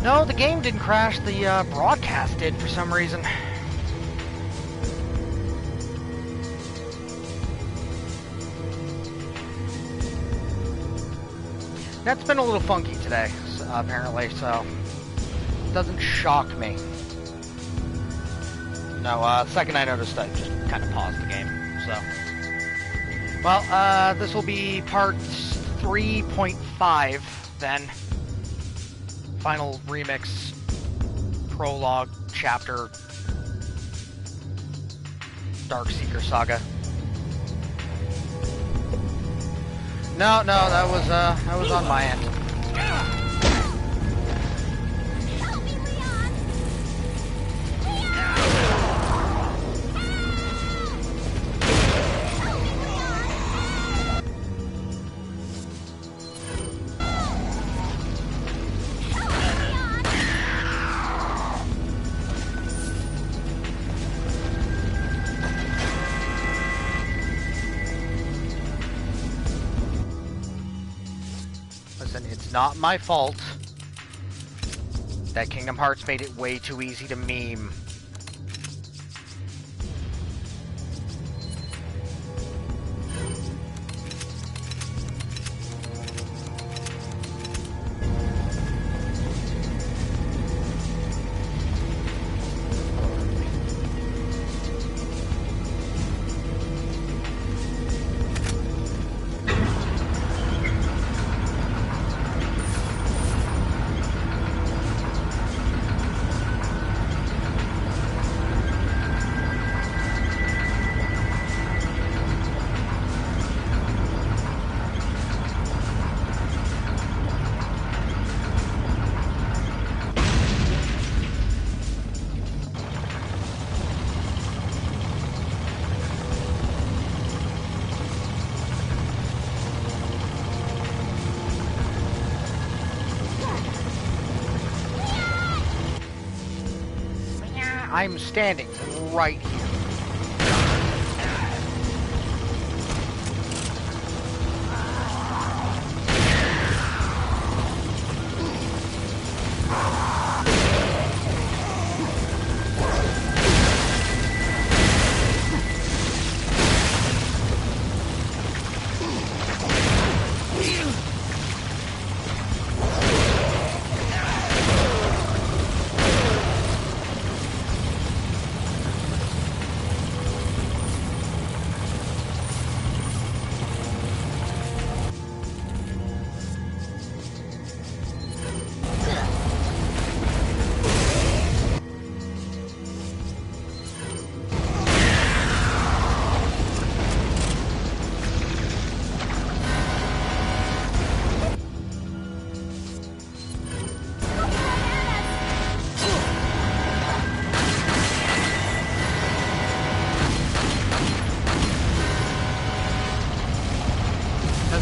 No, the game didn't crash. The broadcast did for some reason. That's been a little funky today, apparently, so it doesn't shock me. No, second I noticed, I just kind of paused the game, so. Well, this will be part 3.5, then. Final remix, prologue, chapter, Darkseeker Saga. No, that was on my end. Not my fault that Kingdom Hearts made it way too easy to meme. I'm standing right here.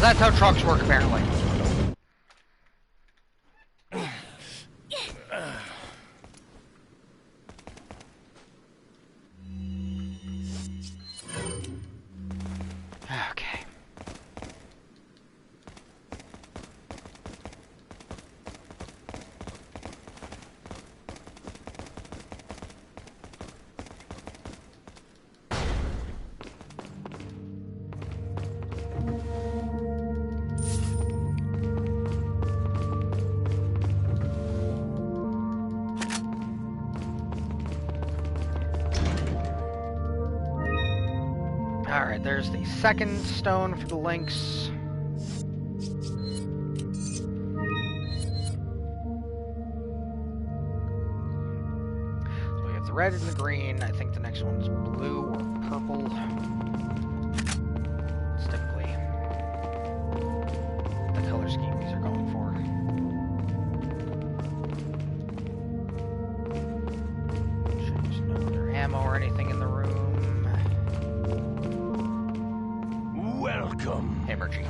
That's how trucks work, apparently. Okay. Alright, there's the second stone for the links. So we have the red and the green. I think the next one's blue or purple. It's typically the color scheme these are going for. There's no other ammo or anything in the room. Welcome. Energy.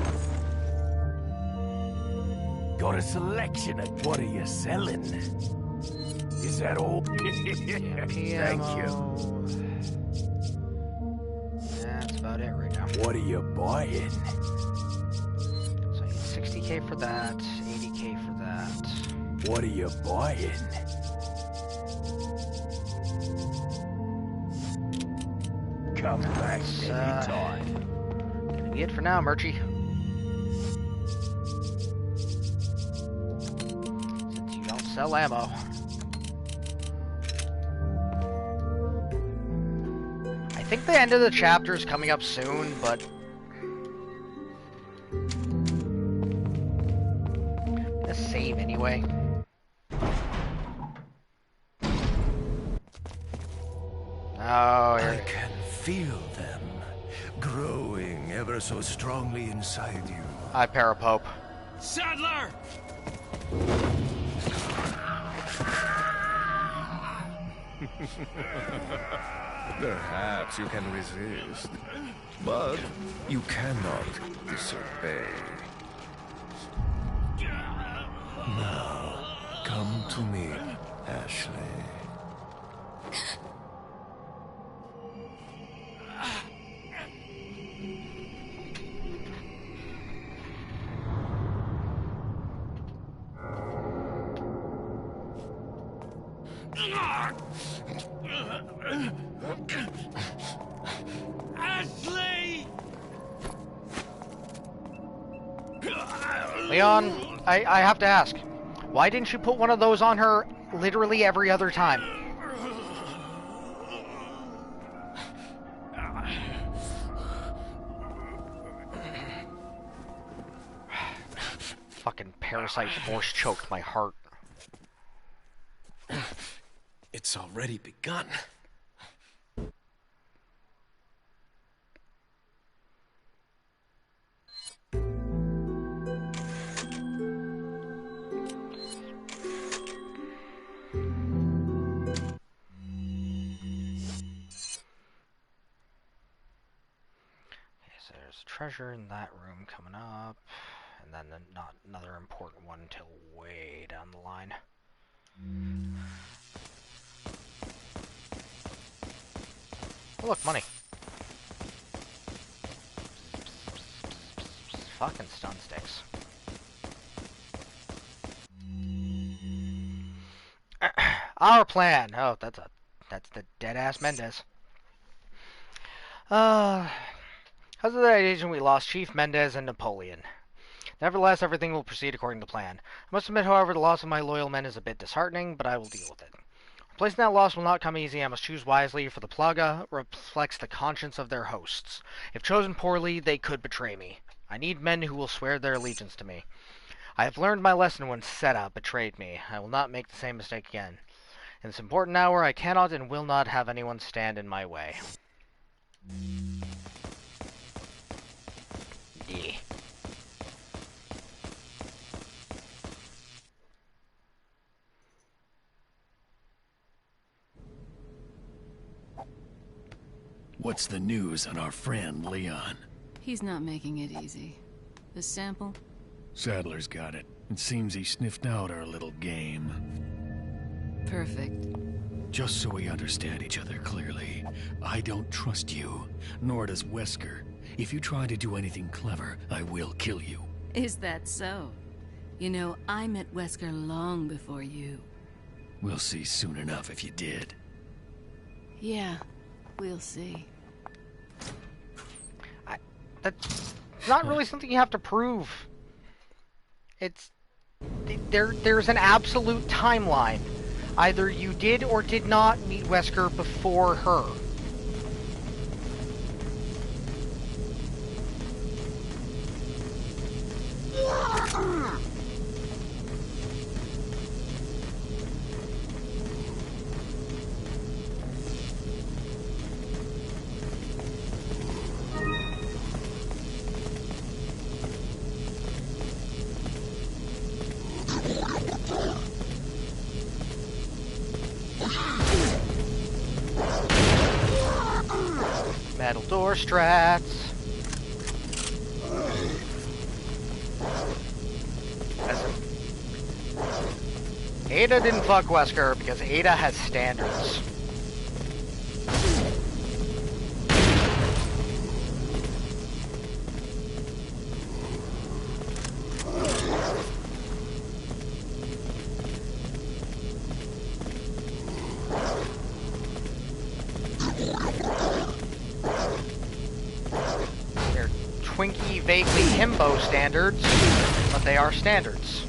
Got a selection of what are you selling? Is that all? Thank you. That's about it right now. What are you buying? So I need 60k for that, 80k for that. What are you buying? Come back anytime. Gonna be it for now, Murchie. Since you don't sell ammo. I think the end of the chapter is coming up soon, but let's save anyway. Oh, I can feel them growing ever so strongly inside you. hi, Parapope. Sadler! Perhaps you can resist, but you cannot disobey. Now, come to me, Ashley. Ashley! Leon, I have to ask, why didn't you put one of those on her literally every other time? Fucking parasite force choked my heart. It's already begun. So there's a treasure in that room coming up, and then not another important one until way down the line. Oh, look, money. Fucking stun sticks. Our plan. Oh, that's the dead-ass Mendez. Because of that agent, we lost Chief Mendez and Napoleon. Nevertheless, everything will proceed according to plan. I must admit, however, the loss of my loyal men is a bit disheartening, but I will deal with it. Replacing that loss will not come easy. I must choose wisely, for the Plaga reflects the conscience of their hosts. If chosen poorly, they could betray me. I need men who will swear their allegiance to me. I have learned my lesson when Seta betrayed me. I will not make the same mistake again. In this important hour, I cannot and will not have anyone stand in my way. Yeah. What's the news on our friend, Leon? He's not making it easy. The sample? Sadler's got it. It seems he sniffed out our little game. Perfect. Just so we understand each other clearly, I don't trust you, nor does Wesker. If you try to do anything clever, I will kill you. Is that so? You know, I met Wesker long before you. We'll see soon enough if you did. Yeah, we'll see. That's not really something you have to prove. It's... There's an absolute timeline. Either you did or did not meet Wesker before her. Metal door strats. Ada didn't fuck Wesker because Ada has standards. vaguely himbo standards, but they are standards.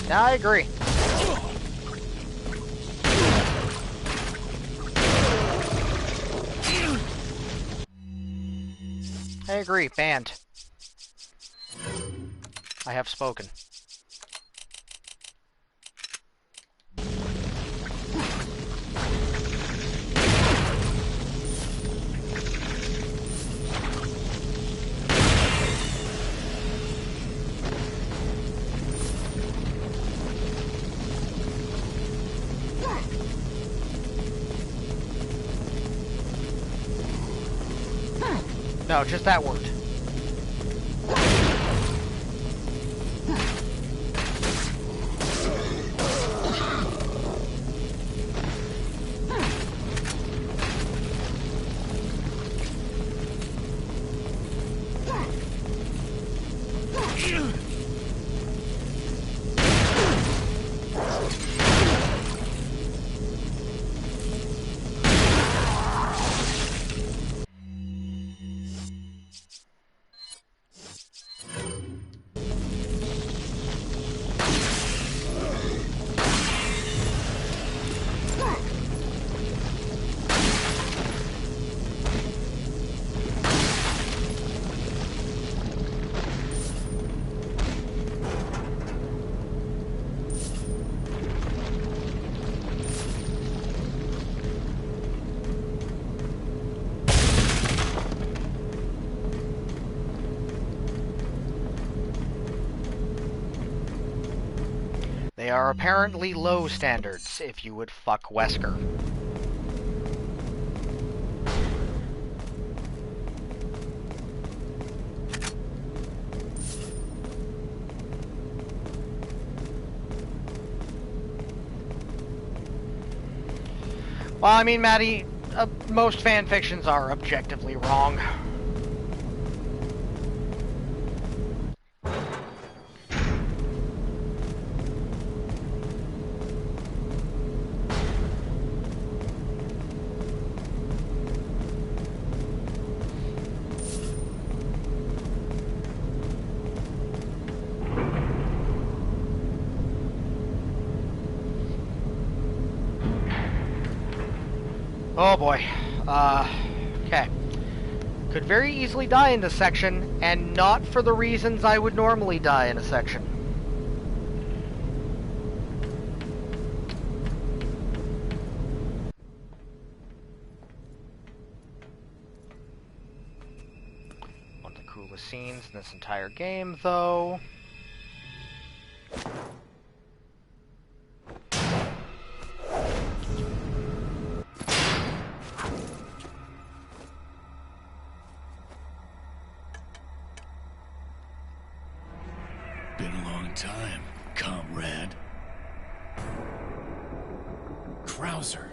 I agree. I agree. Banned. I have spoken. No, just that word. They are apparently low standards, if you would fuck Wesker. Well, I mean, Maddie, most fan fictions are objectively wrong. Oh boy. Okay. Could very easily die in this section, and not for the reasons I would normally die in a section. One of the coolest scenes in this entire game, though. Been a long time, comrade. Krauser.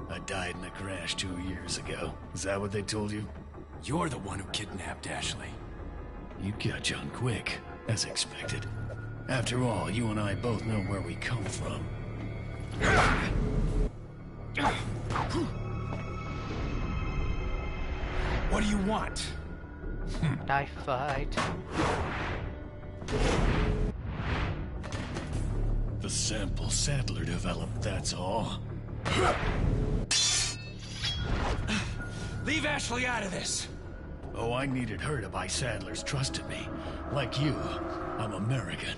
I died in a crash 2 years ago. Is that what they told you? You're the one who kidnapped Ashley. You got on quick, as expected. After all, you and I both know where we come from. What do you want? Knife fight. The sample Sadler developed, that's all. Leave Ashley out of this! Oh, I needed her to buy Sadler's trust in me. Like you, I'm American.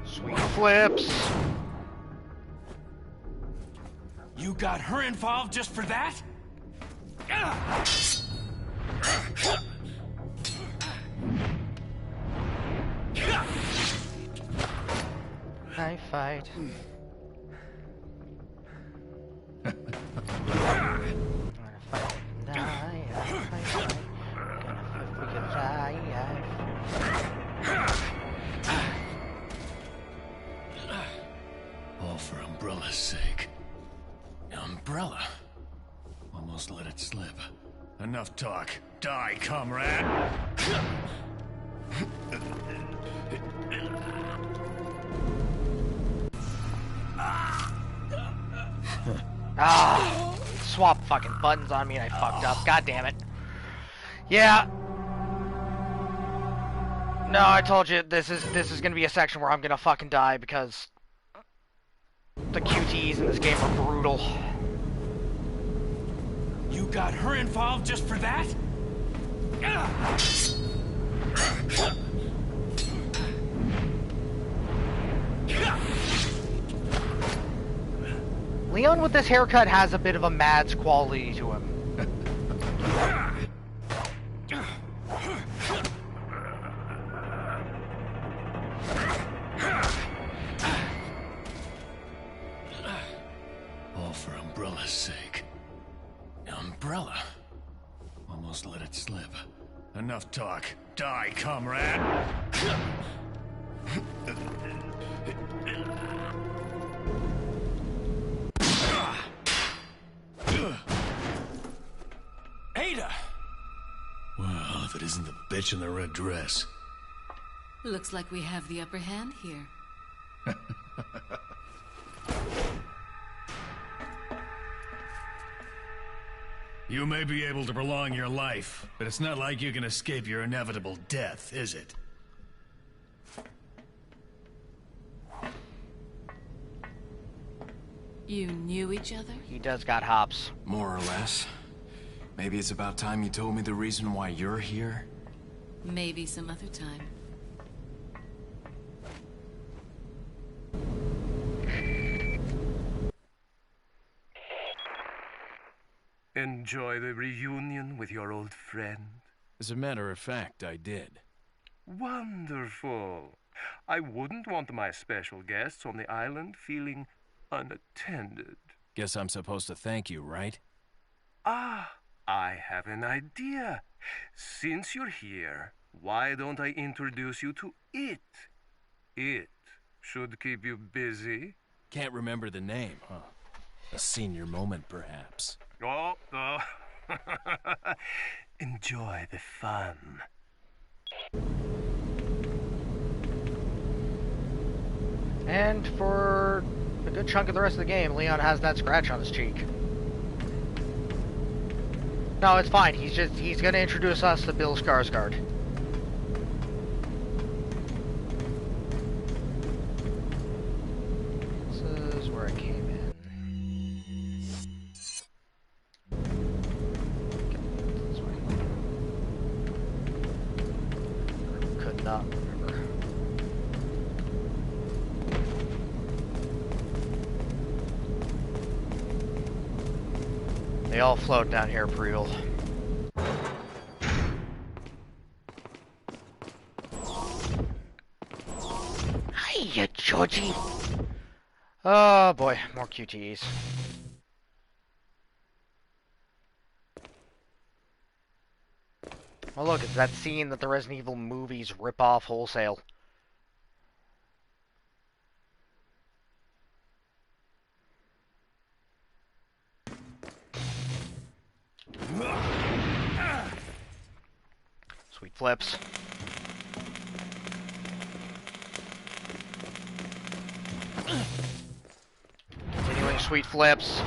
Sweet flips. You got her involved just for that? Knife fight. I'm gonna fight Umbrella. Almost let it slip. Enough talk. Die, comrade! Ah! Swap fucking buttons on me and I fucked up. God damn it. Yeah. No, I told you this is gonna be a section where I'm gonna fucking die because the QTEs in this game are brutal. You got her involved just for that? Leon with this haircut has a bit of a Mads quality to him. All for Umbrella's sake. Umbrella. Almost let it slip. Enough talk. Die, comrade! Ada! Well, if it isn't the bitch in the red dress. Looks like we have the upper hand here. You may be able to prolong your life, but it's not like you can escape your inevitable death, is it? You knew each other? He does got hops. More or less. Maybe it's about time you told me the reason why you're here. Maybe some other time. Enjoy the reunion with your old friend? As a matter of fact, I did. Wonderful. I wouldn't want my special guests on the island feeling unattended. Guess I'm supposed to thank you, right? Ah, I have an idea. Since you're here, why don't I introduce you to it? It should keep you busy. Can't remember the name, huh? A senior moment, perhaps. Oh. Enjoy the fun. And for a good chunk of the rest of the game, Leon has that scratch on his cheek. No, it's fine. He's gonna introduce us to Bill Skarsgård. This is where I came in. This way. Could not remember. They all float down here, Priel. Hiya, Georgie. Oh boy, more QTEs. Oh look, it's that scene that the Resident Evil movies rip off wholesale. Sweet flips. Continuing sweet flips.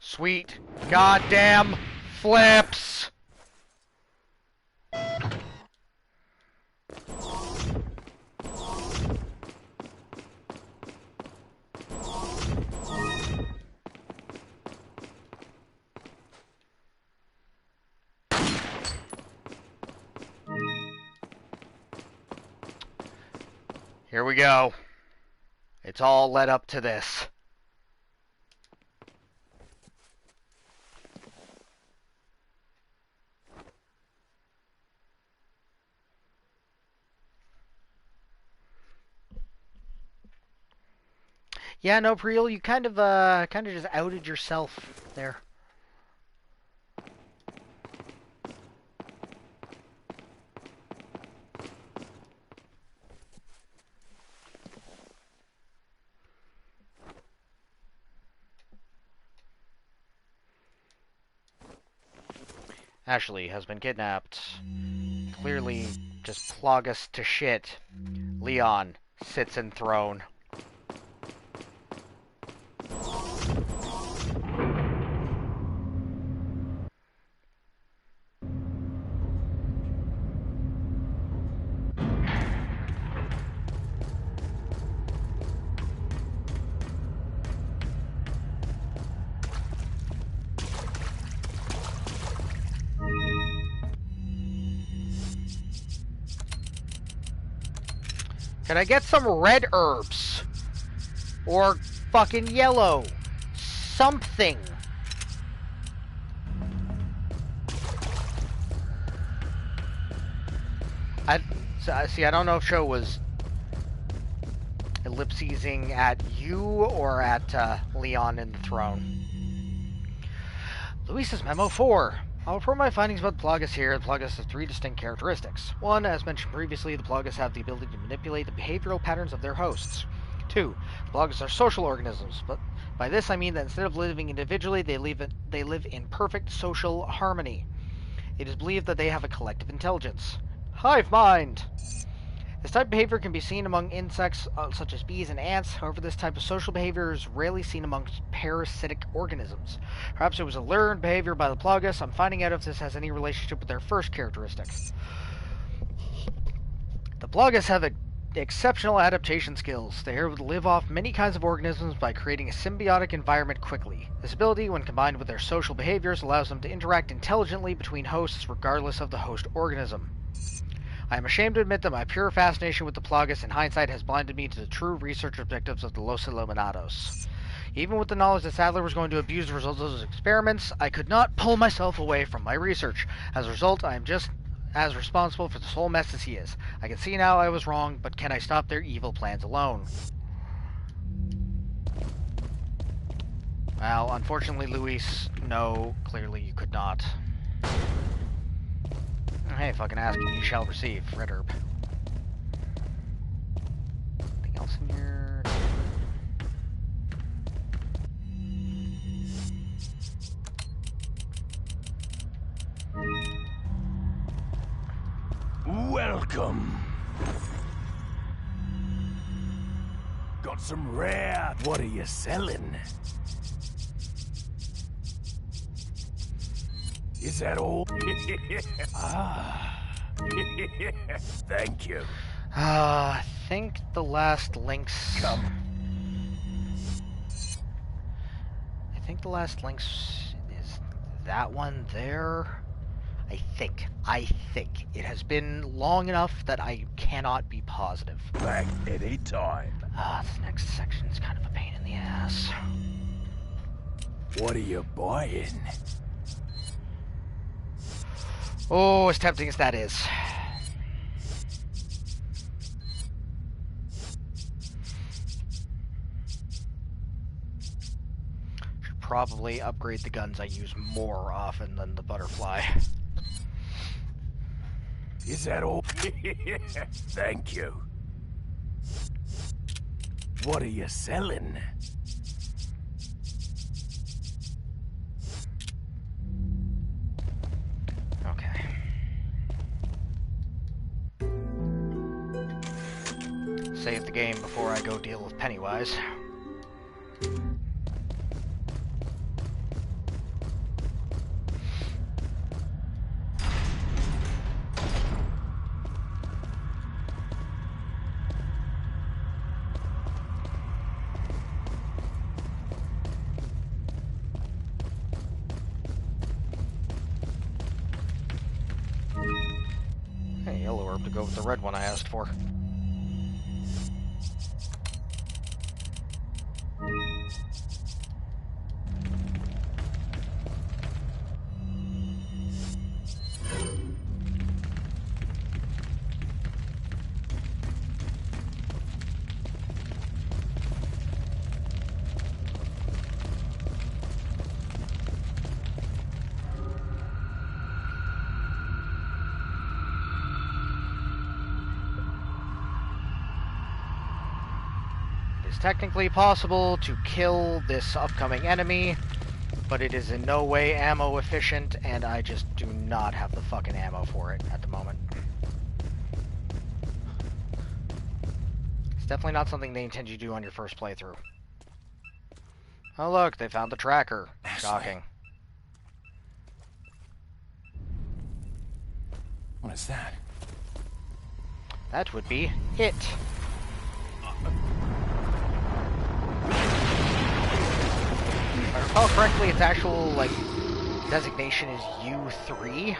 Sweet goddamn flips. Here we go. It's all led up to this. Yeah, no, Priel, you kind of just outed yourself there. Ashley has been kidnapped. Clearly just Plagas to shit. Leon sits enthroned. Can I get some red herbs? Or fucking yellow? Something. I don't know if Show was ellipsizing at you or at Leon in the throne. Luis's Memo 4. I'll report my findings about the Plagas here. The Plagas have 3 distinct characteristics. 1, as mentioned previously, the Plagas have the ability to manipulate the behavioral patterns of their hosts. 2, the Plagas are social organisms, but by this I mean that instead of living individually, they live in perfect social harmony. It is believed that they have a collective intelligence. Hive mind! This type of behavior can be seen among insects such as bees and ants. However, this type of social behavior is rarely seen amongst parasitic organisms. Perhaps it was a learned behavior by the Plagas. I'm finding out if this has any relationship with their first characteristic. The Plagas have exceptional adaptation skills. They are able to live off many kinds of organisms by creating a symbiotic environment quickly. This ability, when combined with their social behaviors, allows them to interact intelligently between hosts regardless of the host organism. I am ashamed to admit that my pure fascination with the Plagas in hindsight has blinded me to the true research objectives of the Los Iluminados. Even with the knowledge that Sadler was going to abuse the results of those experiments, I could not pull myself away from my research. As a result, I am just as responsible for this whole mess as he is. I can see now I was wrong, but can I stop their evil plans alone? Well, unfortunately, Luis, no, clearly you could not. Hey, fucking ask and you shall receive. Red herb. Anything else in here? Welcome. Got some rare. What are you selling? Is that all? Ah. Thank you. I think the last links... Come. I think the last links is that one there. I think. It has been long enough that I cannot be positive. Back any time. This next section is kind of a pain in the ass. What are you buying? Oh, as tempting as that is. Should probably upgrade the guns I use more often than the butterfly. Is that all? Thank you. What are you selling? Okay. Save the game before I go deal with Pennywise. Hey, yellow herb to go with the red one I asked for. Technically possible to kill this upcoming enemy but it is in no way ammo efficient, and I just do not have the fucking ammo for it at the moment. It's definitely not something they intend you to do on your first playthrough. Oh look, they found the tracker. Shocking. What is that? That would be it. If I recall correctly, its actual, like, designation is U3.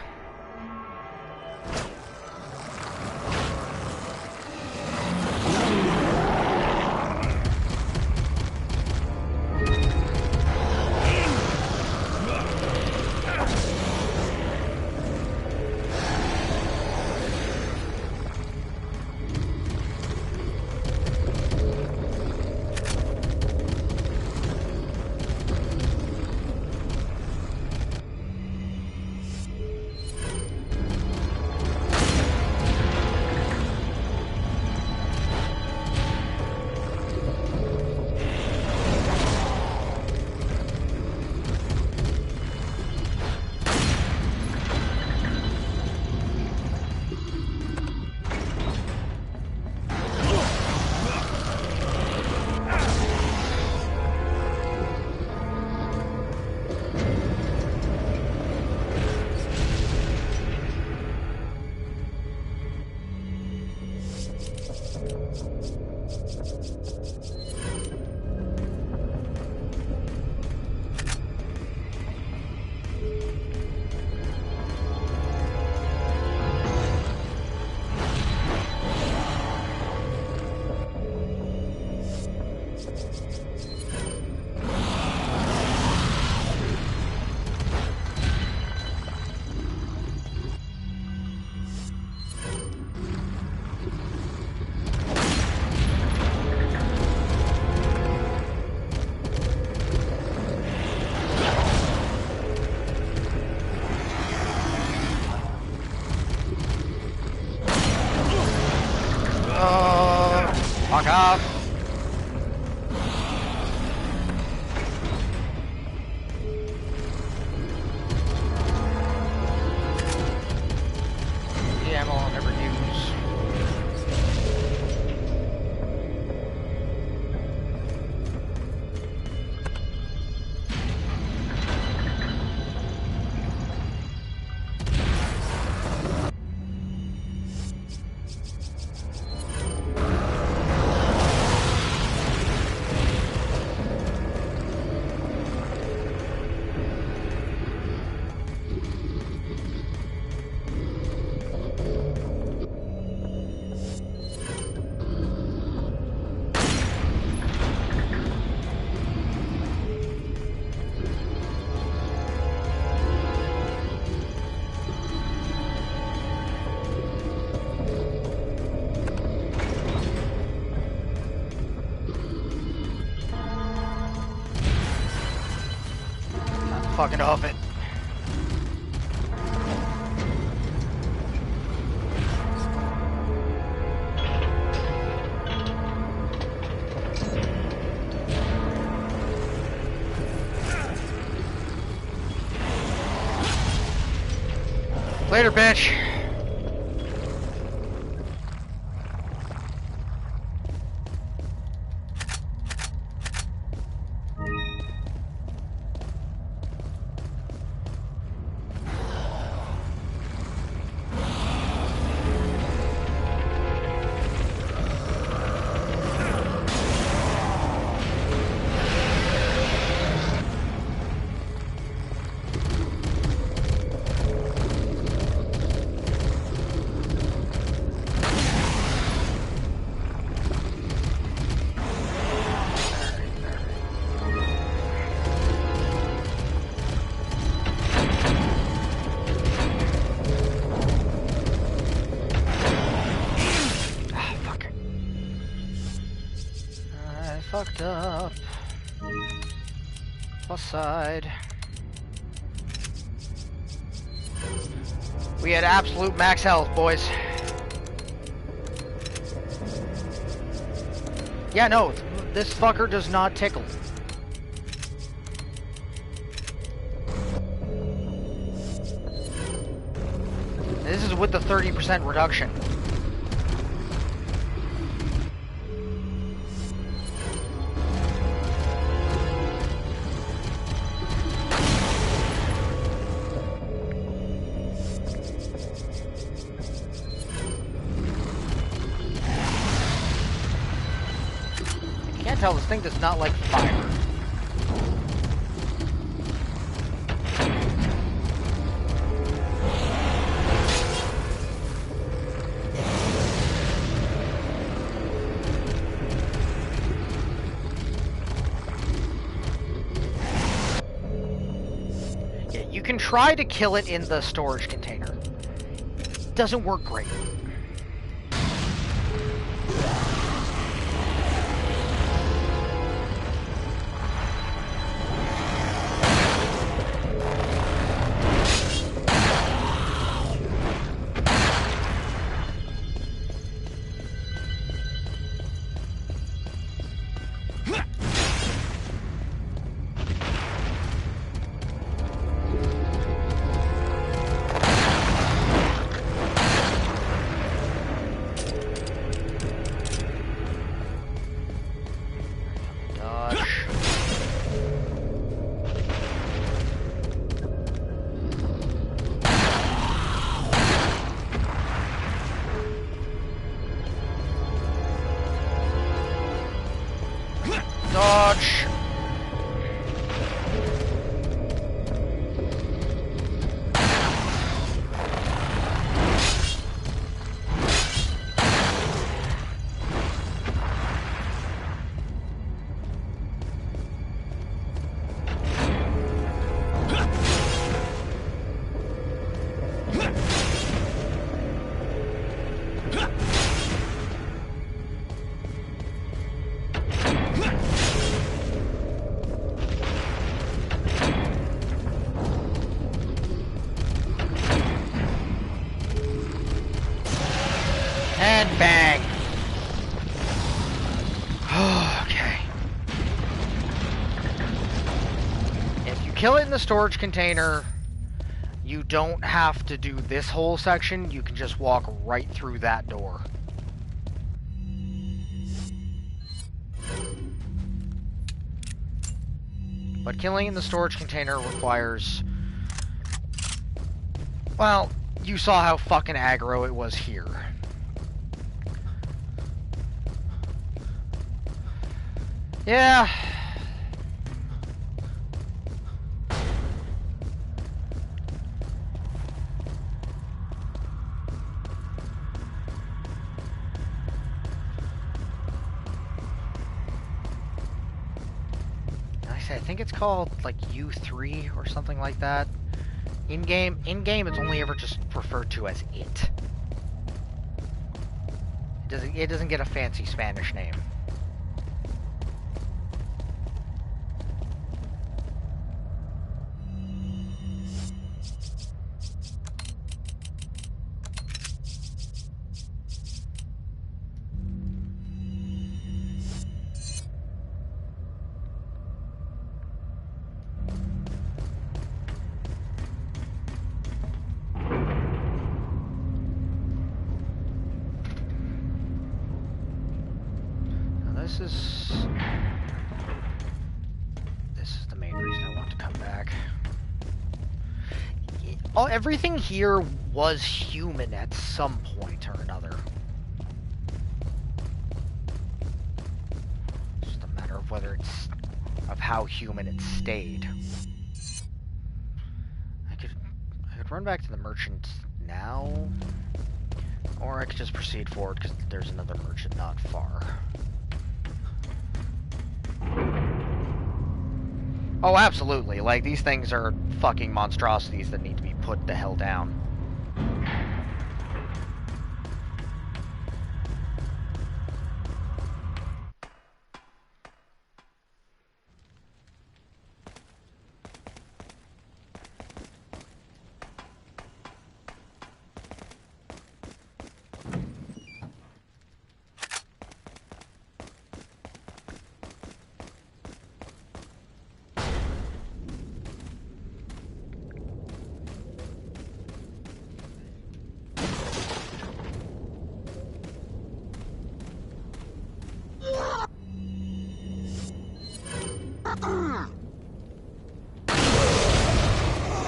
Fuck off! The ammo I'll never use. Fucking off it. Later, bitch. Fucked up. Plus side. We had absolute max health, boys. Yeah, no, this fucker does not tickle. And this is with the 30% reduction. You can't tell, this thing does not like fire. You can try to kill it in the storage container. Doesn't work great. Dodge. And bang. Okay. If you kill it in the storage container, you don't have to do this whole section. You can just walk right through that door. But killing in the storage container requires... Well, you saw how fucking aggro it was here. Yeah. I think it's called like U3 or something like that. In game, it's only ever just referred to as it. It doesn't get a fancy Spanish name. This is the main reason I want to come back. Everything here was human at some point or another. It's just a matter of how human it stayed. I could run back to the merchant now, or I could just proceed forward because there's another merchant not far. Oh, absolutely. Like, these things are fucking monstrosities that need to be put the hell down.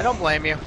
don't blame you.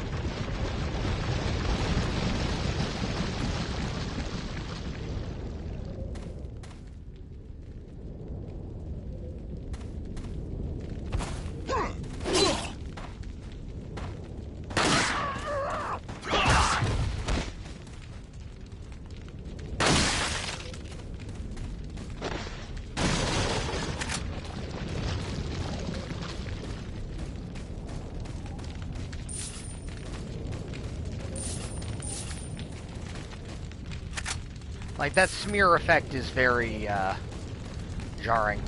Like, that smear effect is very, jarring.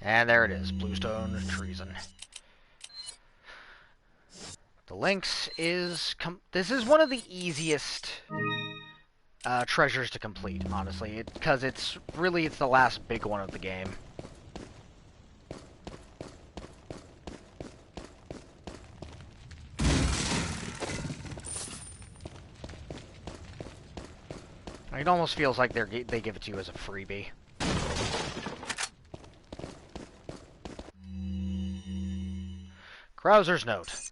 And there it is, Bluestone Treason. The Lynx is... this is one of the easiest treasures to complete, honestly, because it's the last big one of the game. It almost feels like they give it to you as a freebie. Krauser's note.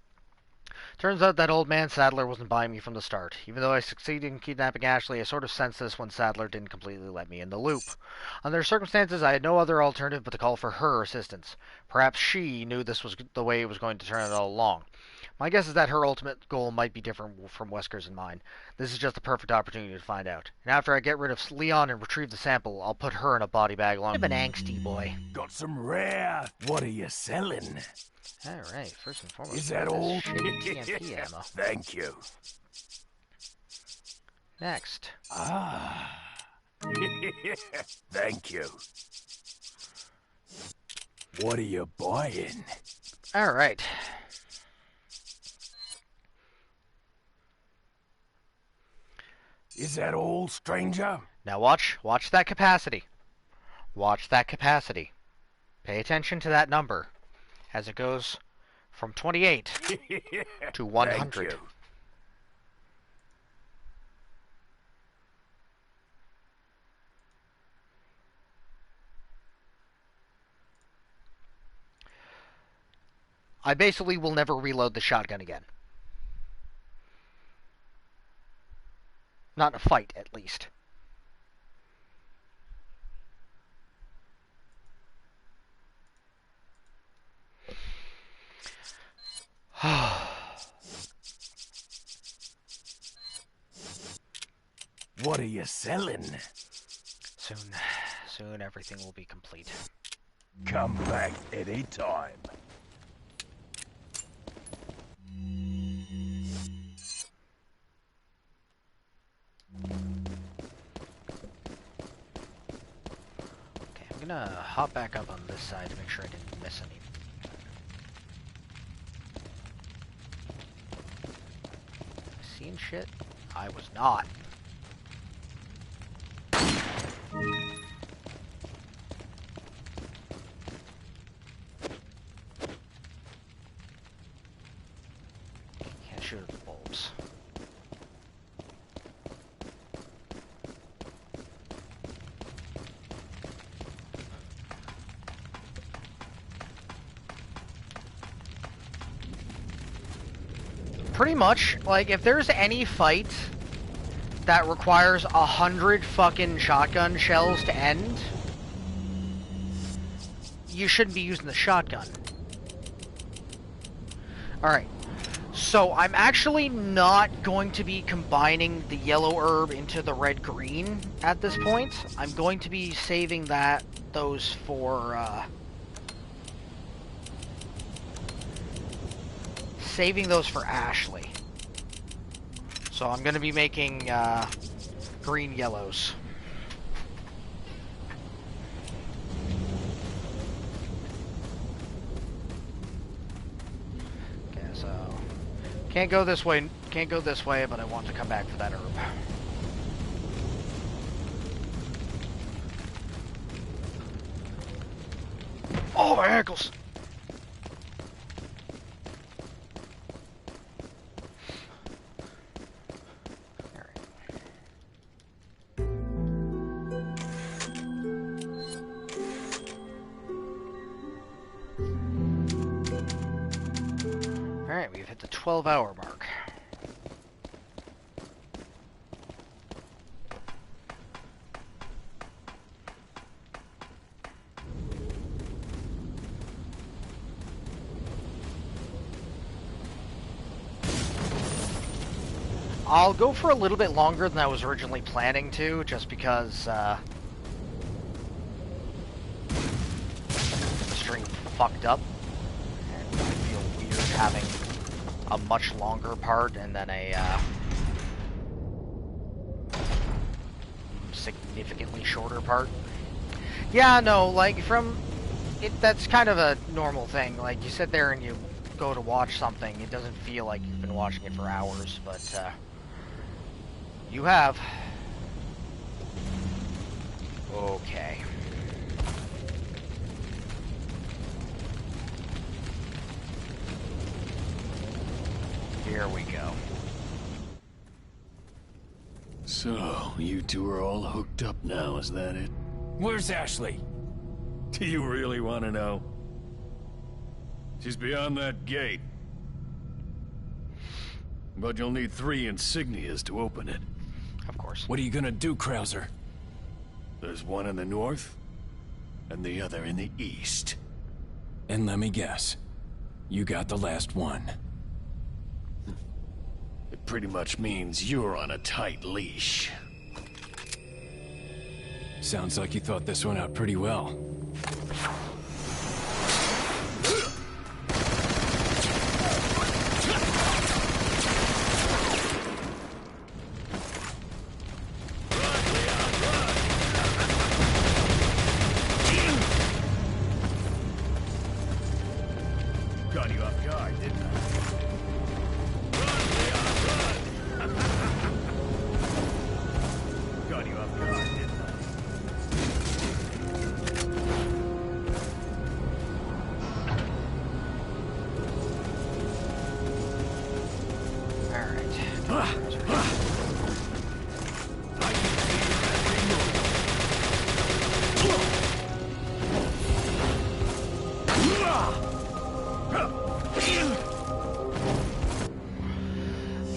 Turns out that old man Sadler wasn't buying me from the start. Even though I succeeded in kidnapping Ashley, I sort of sensed this when Sadler didn't completely let me in the loop. Under circumstances, I had no other alternative but to call for her assistance. Perhaps she knew this was the way it was going to turn out all along. My guess is that her ultimate goal might be different from Wesker's and mine. This is just the perfect opportunity to find out. And after I get rid of Leon and retrieve the sample, I'll put her in a body bag along with an angsty boy. Got some rare. What are you selling? Alright, first and foremost, Is that all? TMP ammo. Thank you. Next. Ah. Thank you. What are you buying? Alright. Is that all, stranger? Now watch that capacity. Watch that capacity. Pay attention to that number as it goes from 28 to 100. Thank you. I basically will never reload the shotgun again. Not in a fight, at least. What are you selling? Soon everything will be complete. Come back any time. Okay, I'm gonna hop back up on this side to make sure I didn't miss any. Seeing shit? I was not. Can't shoot at the bulbs. Pretty much, like, if there's any fight that requires 100 fucking shotgun shells to end, you shouldn't be using the shotgun. Alright, so I'm actually not going to be combining the yellow herb into the red-green at this point. I'm going to be saving those for Ashley. So I'm going to be making green yellows. Okay, so can't go this way. Can't go this way, but I want to come back for that herb. Oh, my ankles! Alright, we've hit the 12-hour mark. I'll go for a little bit longer than I was originally planning to, just because the stream fucked up. And I feel weird having a much longer part and then a significantly shorter part. Yeah, no, like that's kind of a normal thing. Like, you sit there and you go to watch something, it doesn't feel like you've been watching it for hours, but you have. Okay. Here we go. So, you two are all hooked up now, is that it? Where's Ashley? Do you really want to know? She's beyond that gate. But you'll need 3 insignias to open it. Of course. What are you gonna do, Krauser? There's one in the north, and the other in the east. And let me guess. You got the last one. It pretty much means you're on a tight leash. Sounds like you thought this one out pretty well. Got you off guard, didn't I? Got you off guard, didn't I?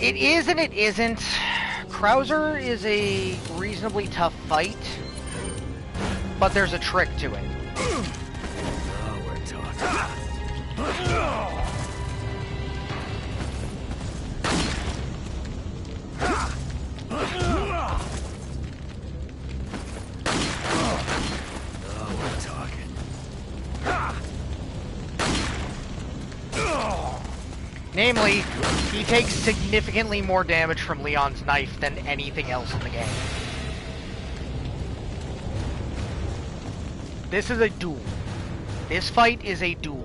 It is and it isn't. Krauser is a reasonably tough fight, but there's a trick to it. Now we're talking. Now we're talking. Namely, he takes significantly more damage from Leon's knife than anything else in the game. This is a duel. This fight is a duel.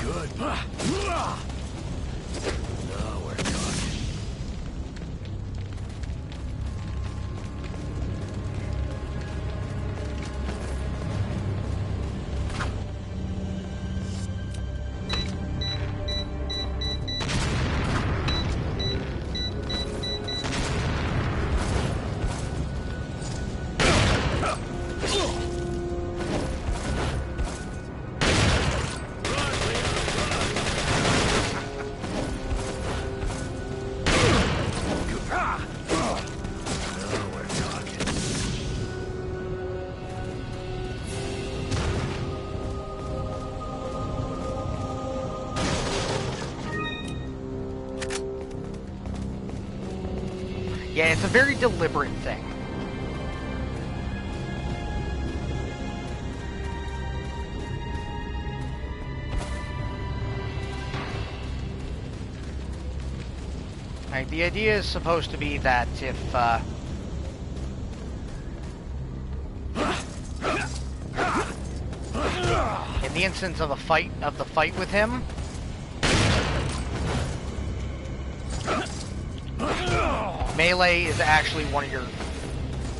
Good. Now we're talking. Yeah, it's a very deliberate thing. Like, the idea is supposed to be that if, in the instance of the fight with him, melee is actually one of your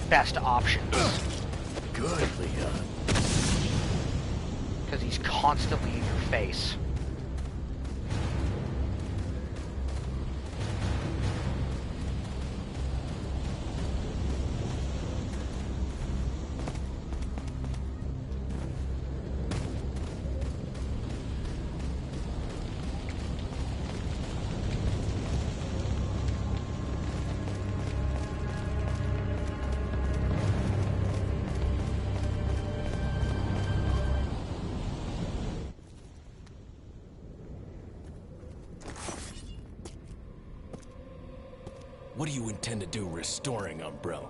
best options. Good, Leon. Because he's constantly in your face. What do you intend to do restoring Umbrella?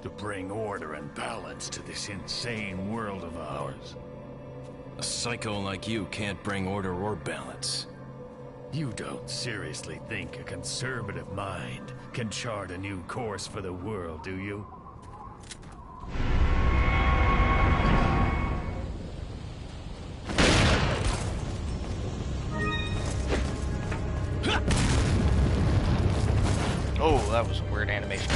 To bring order and balance to this insane world of ours. A psycho like you can't bring order or balance. You don't seriously think a conservative mind can chart a new course for the world, do you? Oh, that was a weird animation.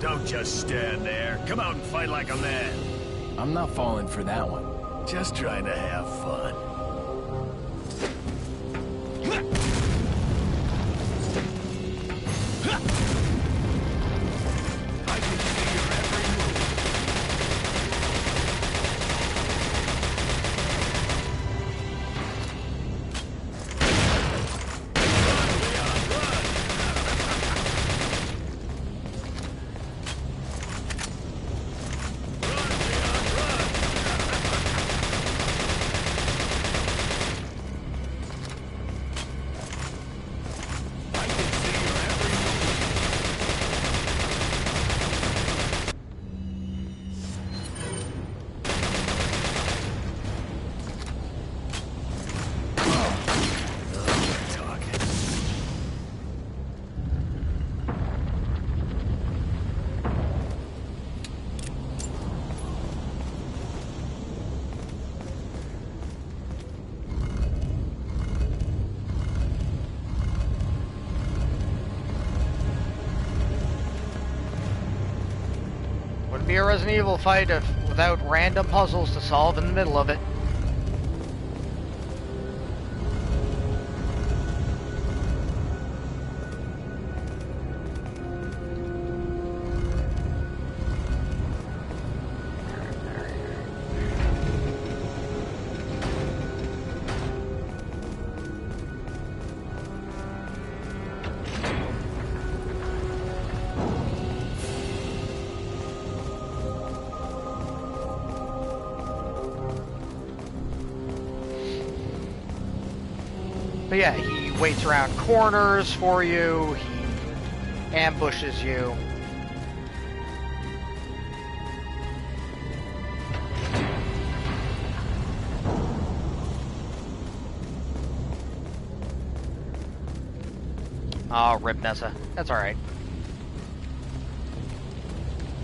Don't just stand there. Come out and fight like a man. I'm not falling for that one. Just trying to have fun. Wouldn't be a Resident Evil fight without random puzzles to solve in the middle of it. But yeah, he waits around corners for you, he ambushes you. Oh, rip Nessa. That's alright.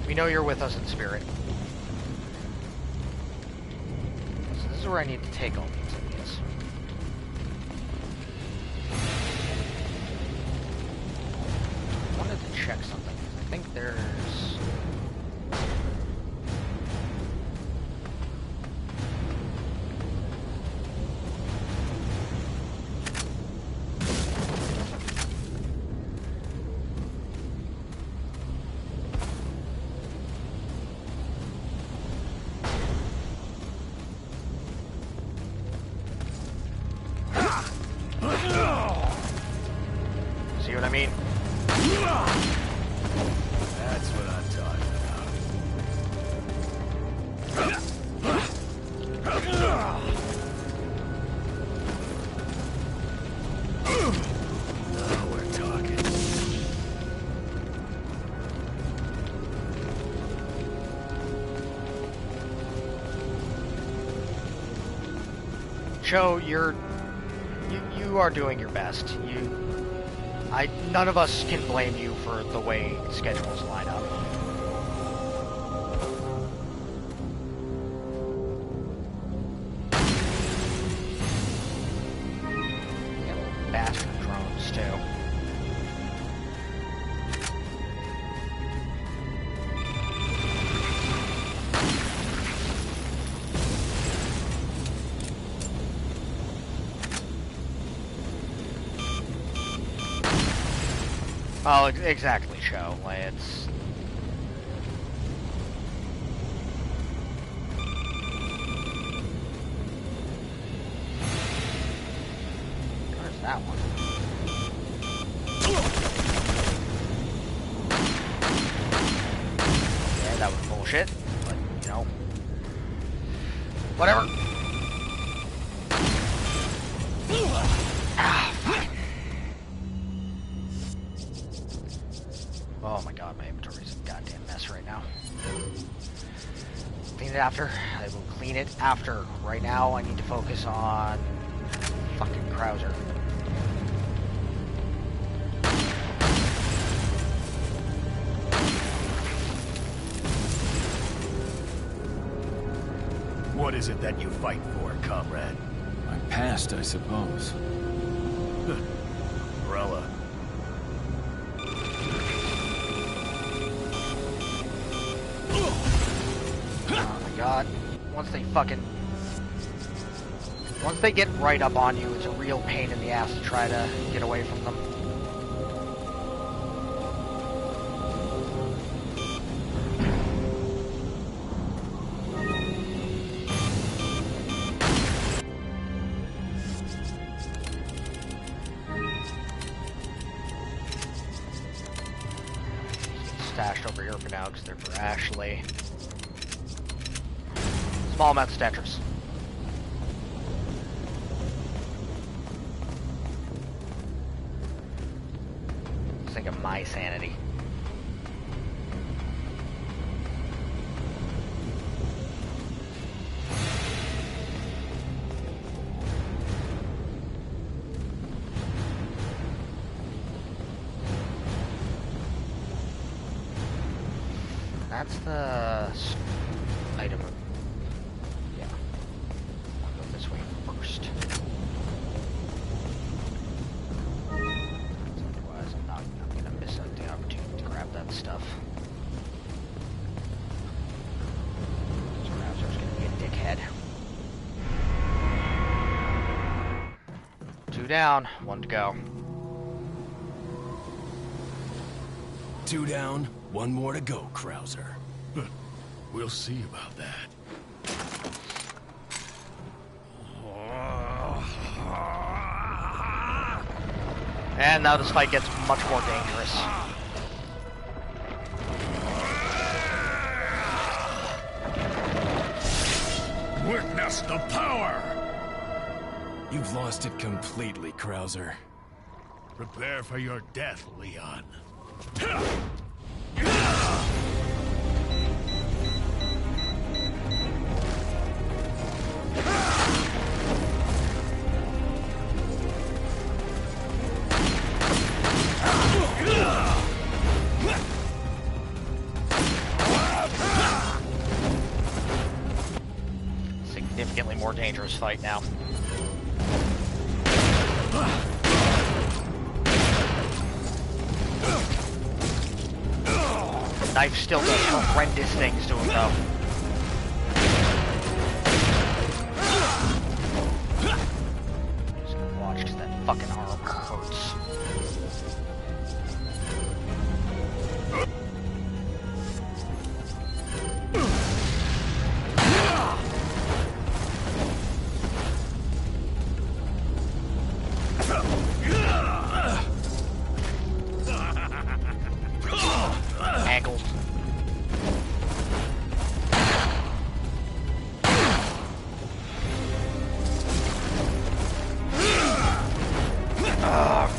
We know you're with us in spirit. So this is where I need to take all these idiots. I wanted to check something. I think there's... That's what I'm talking about. Now we're talking. Cho, you are doing your best. None of us can blame you for the way schedules line up. Bastard drones too. Oh, exactly, Cho. Like, it's... Where's that one? Yeah, that was bullshit. But, you know... Whatever. Oh my god, my inventory's a goddamn mess right now. Clean it after. I will clean it after. Right now, I need to focus on fucking Krauser. What is it that you fight for, comrade? My past, I suppose. Umbrella. Oh my god. Once they get right up on you, it's a real pain in the ass to try to get away from them. Stashed over here for now because they're for Ashley. Small amounts of Tetris. Let's think of my sanity. That's the item. Yeah. I'll go this way first. Otherwise, I'm not gonna miss out the opportunity to grab that stuff. So Rouser's gonna be a dickhead. 2 down, 1 to go. 2 down, 1 more to go, Krauser. We'll see about that. And now this fight gets much more dangerous. Witness the power! You've lost it completely, Krauser. Prepare for your death, Leon. Significantly more dangerous fight now. Knife still does horrendous things to him, though. Just watch, because that fucking arm hurts.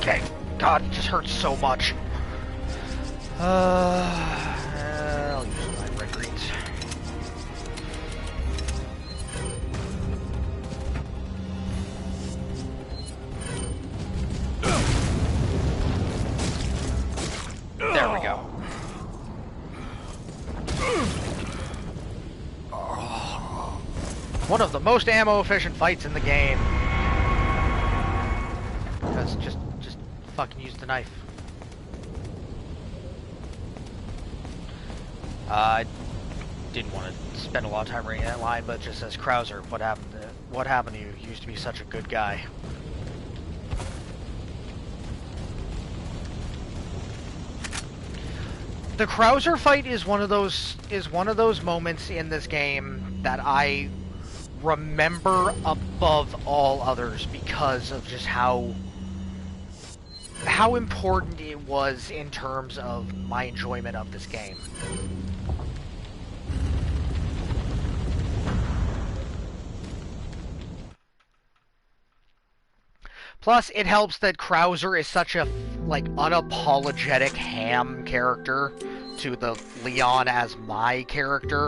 Okay. God, it just hurts so much. I'll use my red greens. There we go. One of the most ammo-efficient fights in the game. Because just fucking use the knife. I didn't want to spend a lot of time reading that line, but it just says, Krauser, what happened to you? You used to be such a good guy. The Krauser fight is one of those moments in this game that I remember above all others because of just how important it was in terms of my enjoyment of this game. Plus, it helps that Krauser is such a, like, unapologetic ham character to the Leon as my character.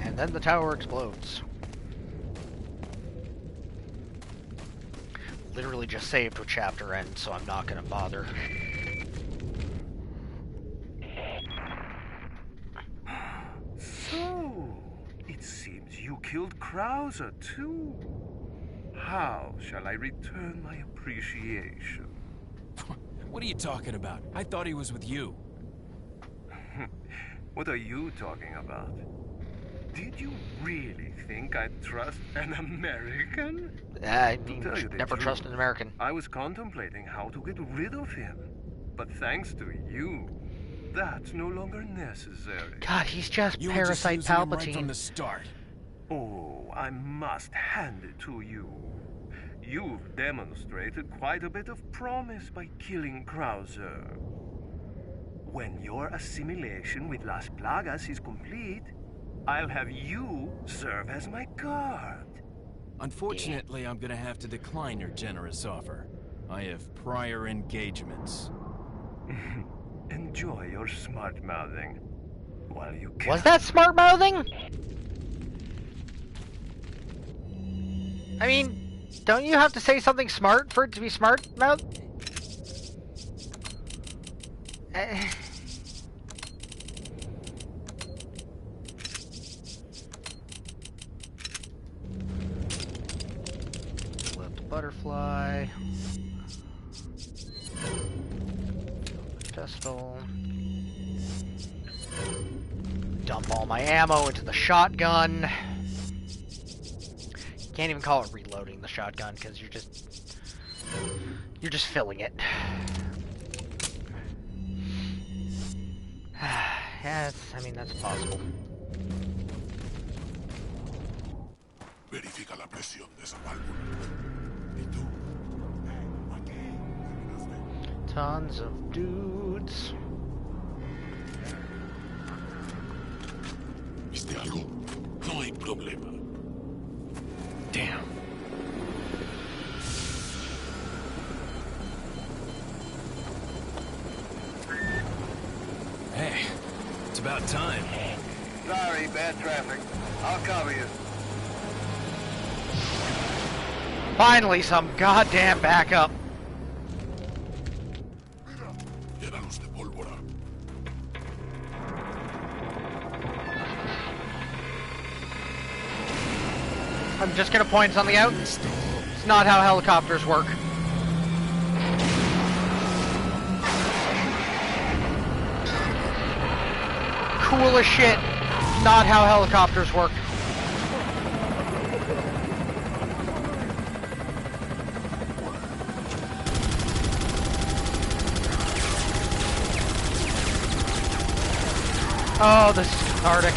And then the tower explodes. Literally just saved with chapter end, so I'm not gonna bother. So, it seems you killed Krauser too. How shall I return my appreciation? What are you talking about? I thought he was with you. What are you talking about? Did you really think I'd trust an American? I mean, you should never trust an American. I was contemplating how to get rid of him. But thanks to you, that's no longer necessary. God, he's just You Parasite were just using him Palpatine. right from the start. Oh, I must hand it to you. You've demonstrated quite a bit of promise by killing Krauser. When your assimilation with Las Plagas is complete, I'll have you serve as my guard. Unfortunately, I'm gonna have to decline your generous offer. I have prior engagements. Enjoy your smart-mouthing while you can. Was that smart mouthing? I mean, don't you have to say something smart for it to be smart mouth? Left butterfly. Pistol. Dump all my ammo into the shotgun. Can't even call it reloading the shotgun because you're just filling it. Yeah, I mean that's possible. Verifica la presión de esa válvula. ¿Y tú? Tons of dudes. ¿Viste algo? No hay problema. Damn. Hey, it's about time. Sorry, bad traffic. I'll cover you. Finally, some goddamn backup. Mira, llénalos de pólvora. I'm just gonna point something out. It's not how helicopters work. Cool as shit. Not how helicopters work. Oh, this is cathartic.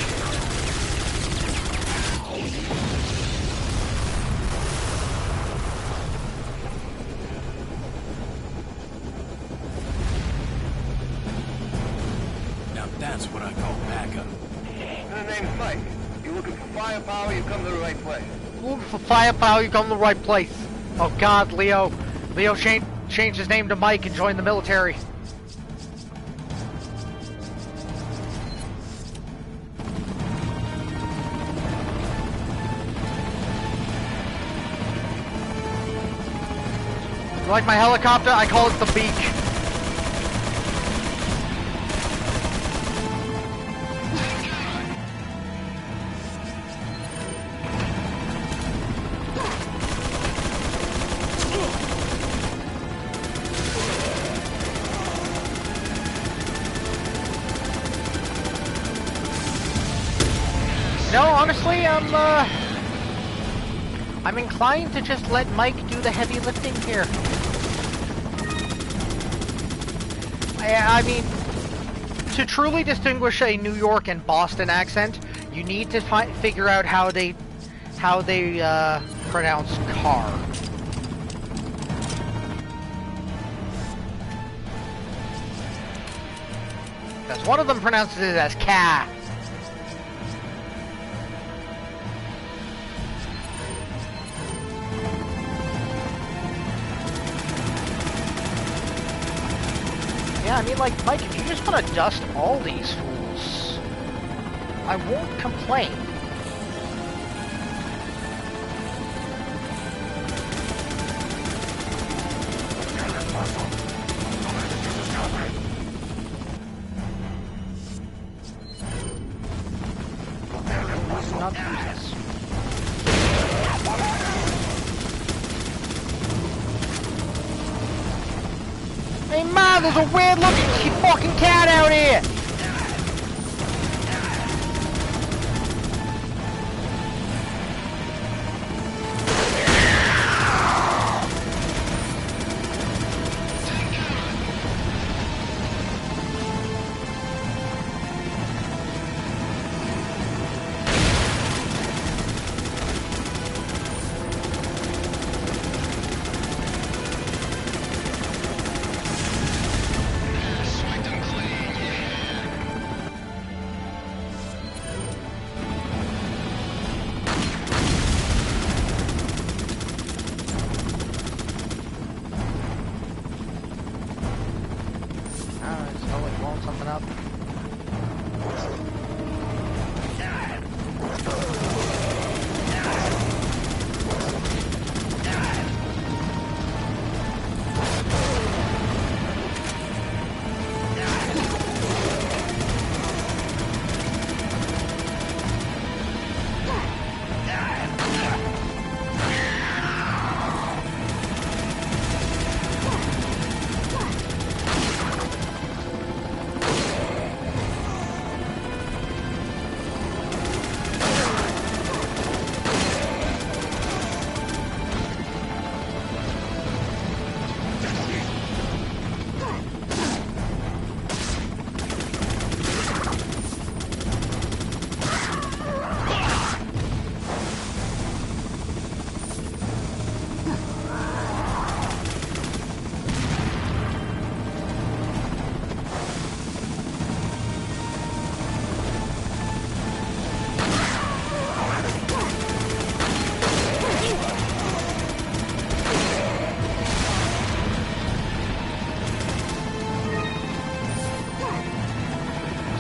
That's what I call backup. The name's Mike. You looking for firepower, you come to the right place. Looking for firepower, you come to the right place. Oh God, Leo. Leo changed his name to Mike and joined the military. Like my helicopter, I call it the Beak. No, honestly, I'm inclined to just let Mike do the heavy lifting here. I mean, to truly distinguish a New York and Boston accent, you need to figure out how they pronounce car. Because one of them pronounces it as ca. Yeah, I mean, like, Mike, if you just want to dust all these fools, I won't complain. Not this. Hey man, there's a weird looking fucking cat out here!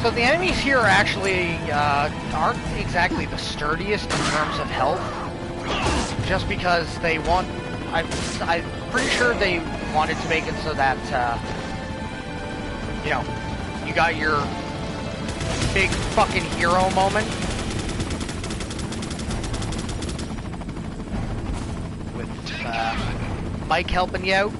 So the enemies here are actually aren't exactly the sturdiest in terms of health, just because they want. I'm pretty sure they wanted to make it so that you know, you got your big fucking hero moment with Mike helping you out.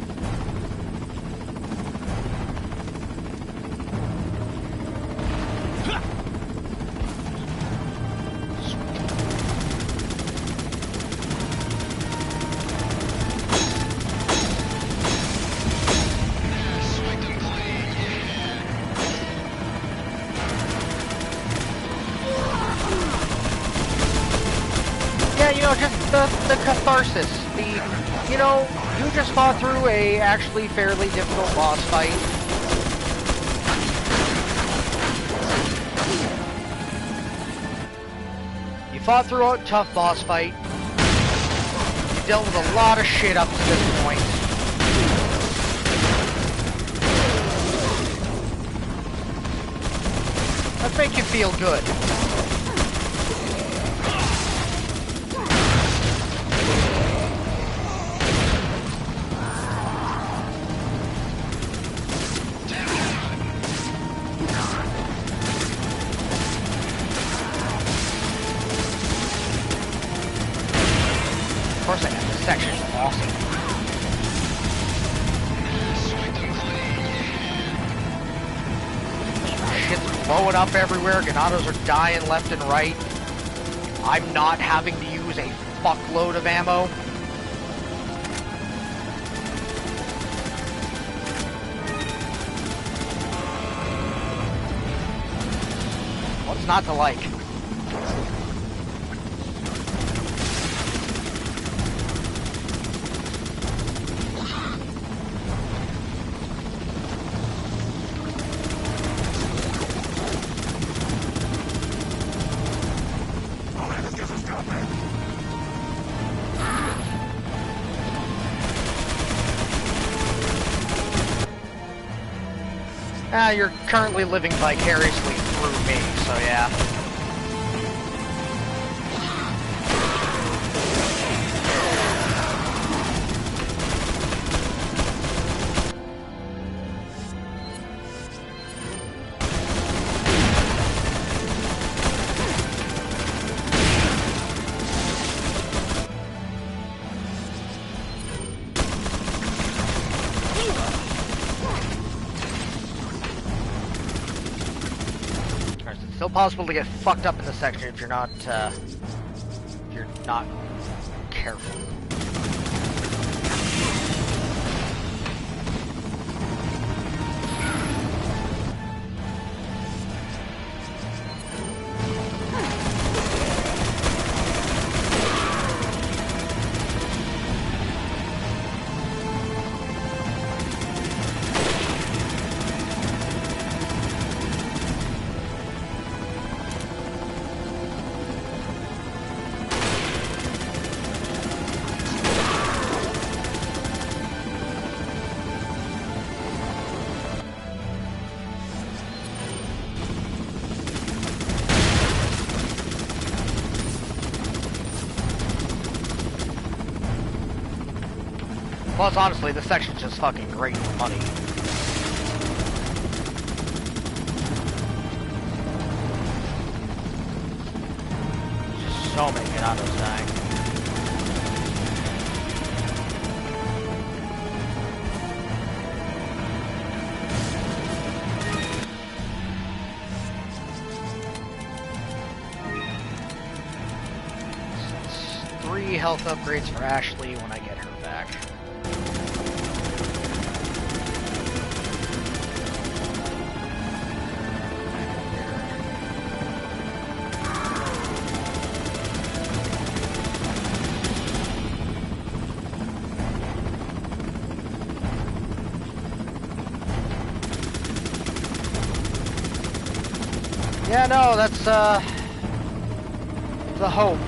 The catharsis, you know, you just fought through a actually fairly difficult boss fight. You fought through a tough boss fight. You dealt with a lot of shit up to this point. Let's make you feel good. Of course I am. This section is awesome. Shit's blowing up everywhere. Ganados are dying left and right. I'm not having to use a fuckload of ammo. What's not to like? You're currently living vicariously through me, so yeah. Still possible to get fucked up in this section if you're not careful. Plus, honestly, this section's just fucking great for money. Just so many Ganados dying. So it's 3 health upgrades for Ashley when I get her back. Yeah, no, that's, the hope.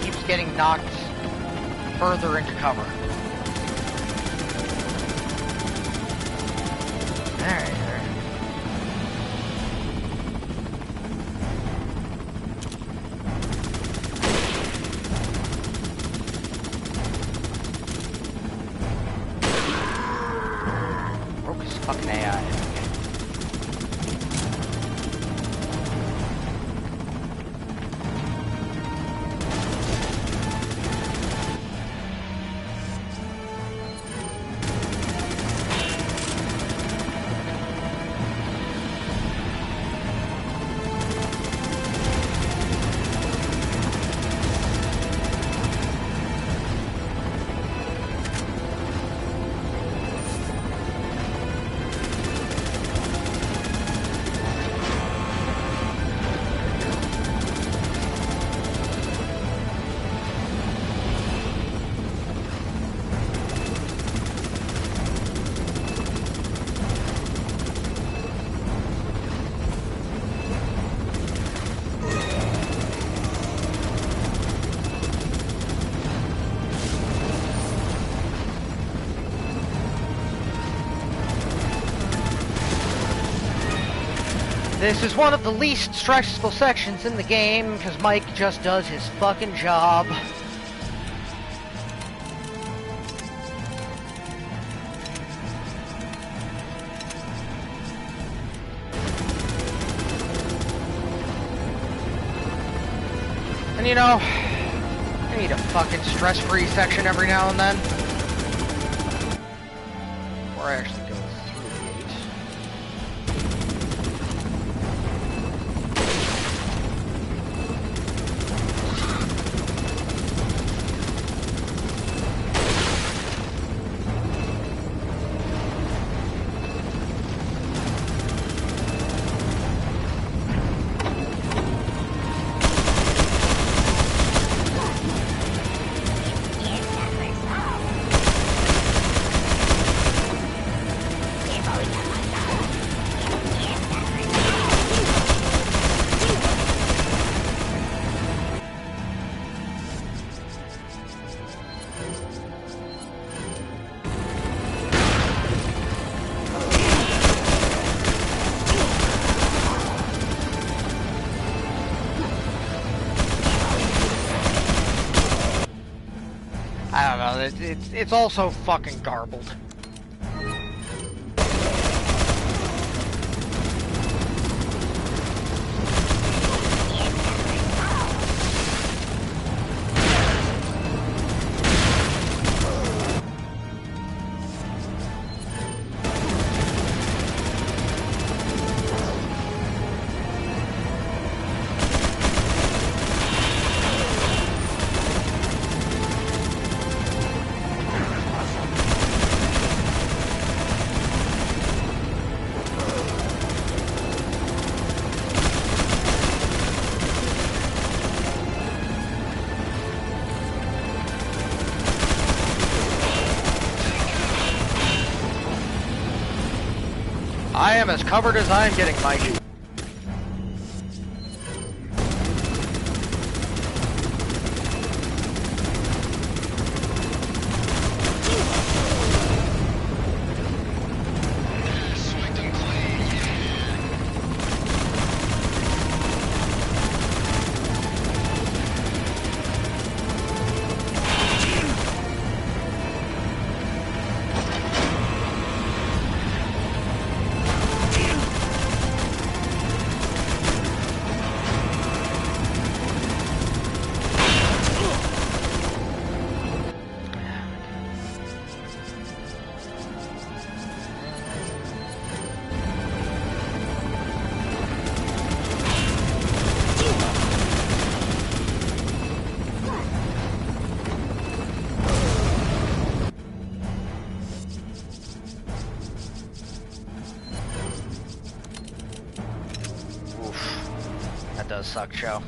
Keeps getting knocked further into cover. Alright, alright. Broke his fucking AI. This is one of the least stressful sections in the game, because Mike just does his fucking job. And you know, I need a fucking stress-free section every now and then. Or I actually go through the gate. I don't know, it's also fucking garbled. I am as covered as I'm getting, Mike. That does suck, Joe.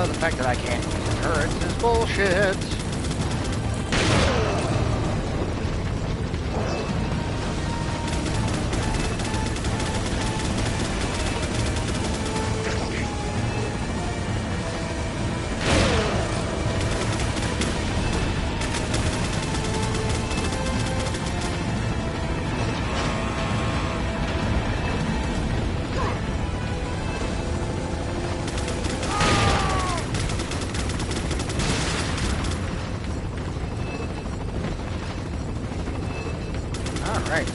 The fact that I can't use the turrets is bullshit. Alright.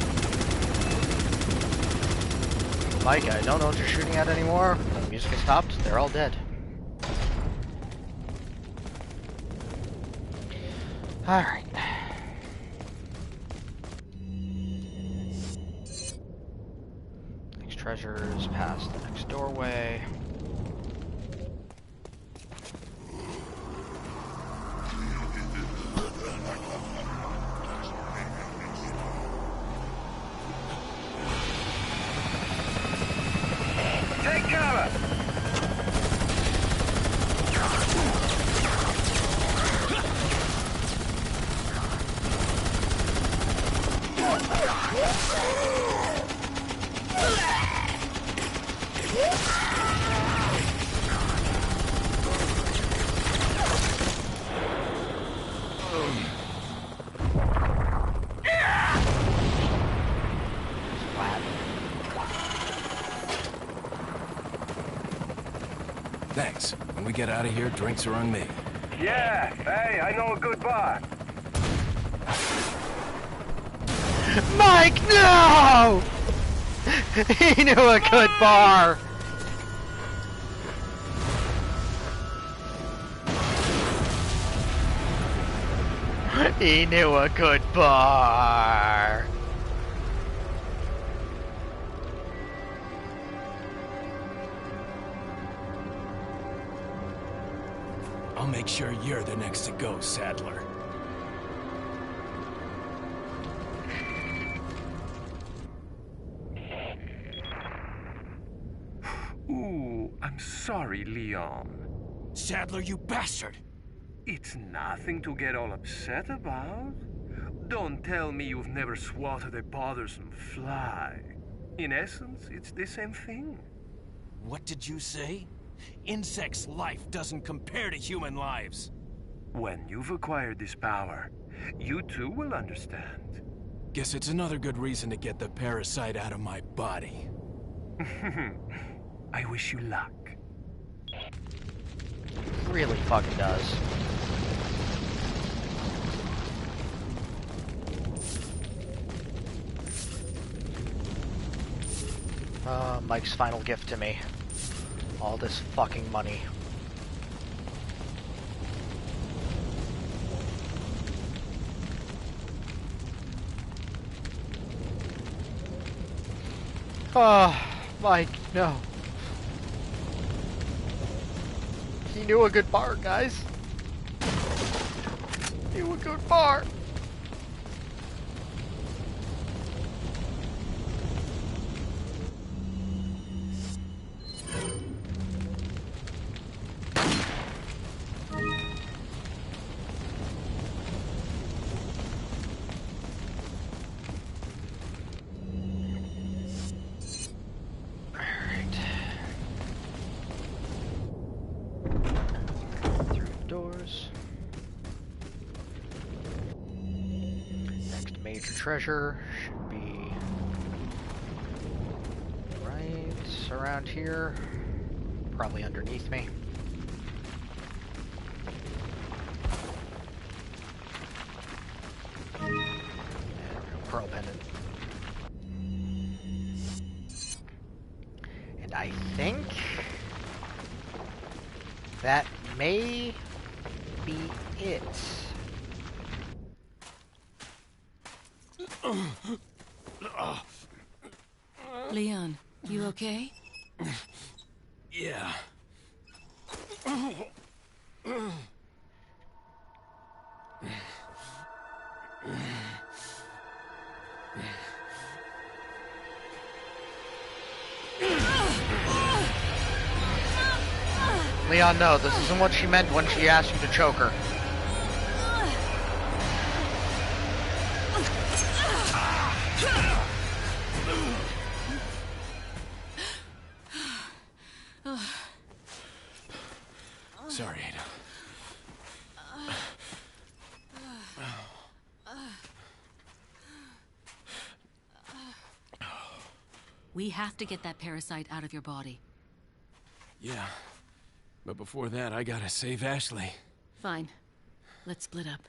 Mike, I don't know what you're shooting at anymore. The music has stopped. They're all dead. Alright. Treasures past the next doorway. Take cover! Thanks. When we get out of here, drinks are on me. Yeah, hey, I know a good bar. Mike, no! He knew a good bar. He knew a good bar. I'll make sure you're the next to go, Saddler. Ooh, I'm sorry, Leon. Saddler, you bastard! It's nothing to get all upset about. Don't tell me you've never swatted a bothersome fly. In essence, it's the same thing. What did you say? Insects' life doesn't compare to human lives. When you've acquired this power, you too will understand. Guess it's another good reason to get the parasite out of my body. I wish you luck. Really fucking does. Mike's final gift to me. All this fucking money. Oh, Mike, no. He knew a good bar, guys. He knew a good bar. Treasure should be right around here, probably underneath me. And pearl pendant. And I think that may be it. Leon, you okay? Yeah. Leon, no, this isn't what she meant when she asked you to choke her. Sorry, Ada. We have to get that parasite out of your body. Yeah. But before that, I gotta save Ashley. Fine. Let's split up.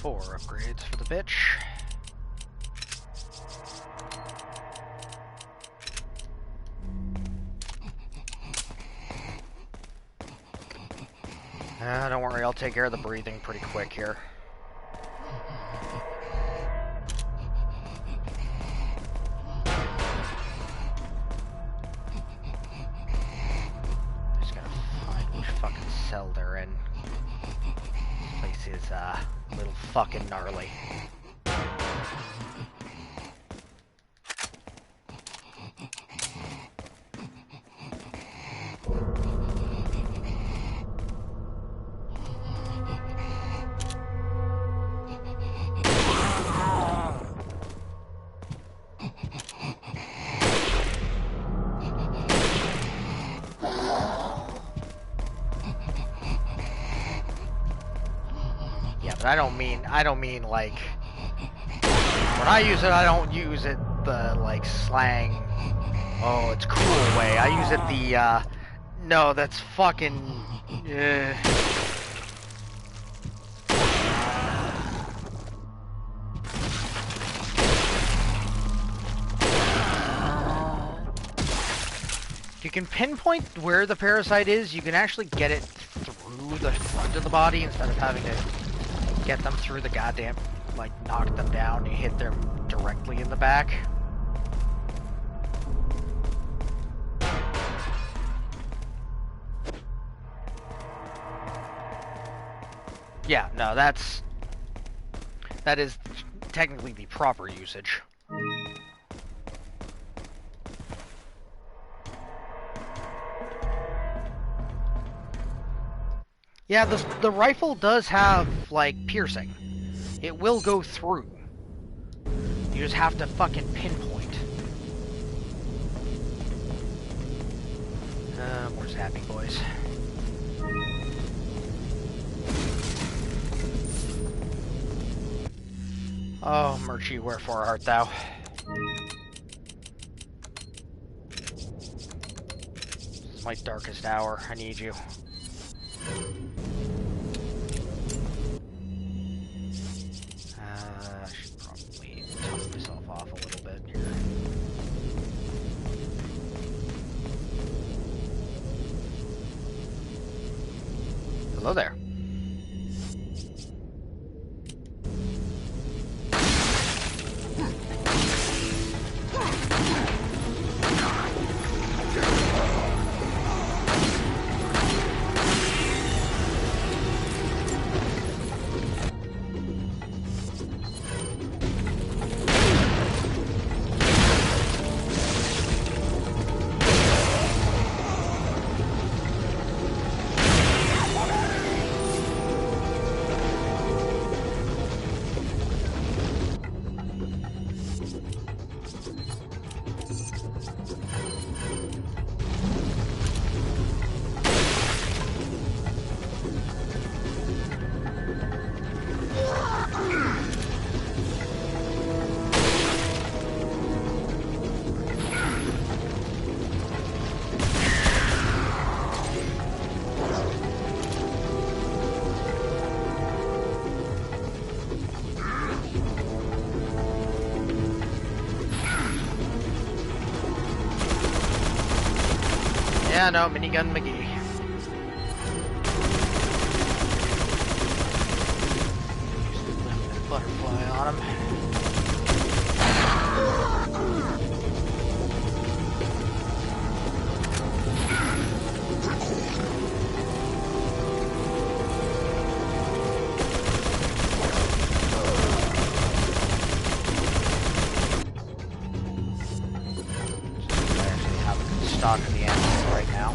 4 upgrades for the bitch. Don't worry, I'll take care of the breathing pretty quick here. Just gotta find which fucking cell they're in. This place is, a little fucking gnarly. I don't mean like, when I use it, I don't use it the, like, slang, oh, it's cool way. I use it the, no, that's fucking, If you can pinpoint where the parasite is, you can actually get it through the front of the body instead of having to get them through the goddamn, like, knock them down and hit them directly in the back. Yeah, no, that is technically the proper usage. Yeah, the rifle does have, like, piercing. It will go through. You just have to fucking pinpoint. Where's Happy Boys? Oh, Murchie, wherefore art thou? It's my darkest hour. I need you. I should probably top myself off a little bit here. Hello there. Yeah, no, Minigun McGee. Butterfly on him. I actually have a good stock of the ammo right now.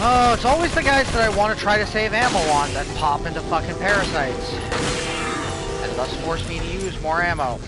Oh, it's always the guys that I want to try to save ammo on that pop into fucking parasites. And thus force me to use more ammo.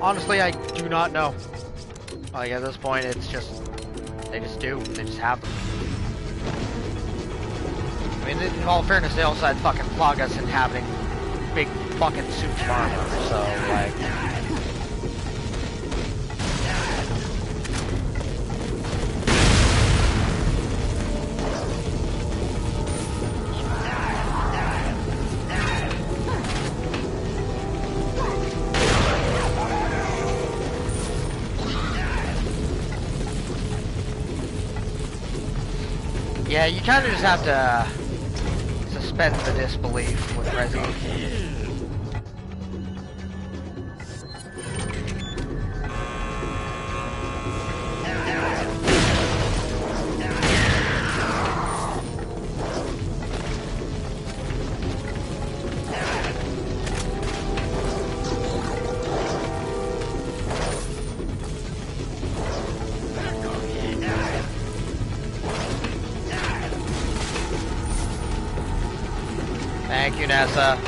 Honestly, I do not know. Like, at this point, it's just... They just do. They just have them. I mean, in all fairness, they also had fucking Plagas inhabiting big fucking suits of armor, so, like... Yeah, you kind of just have to suspend the disbelief with Resident Evil. Thank you, NASA.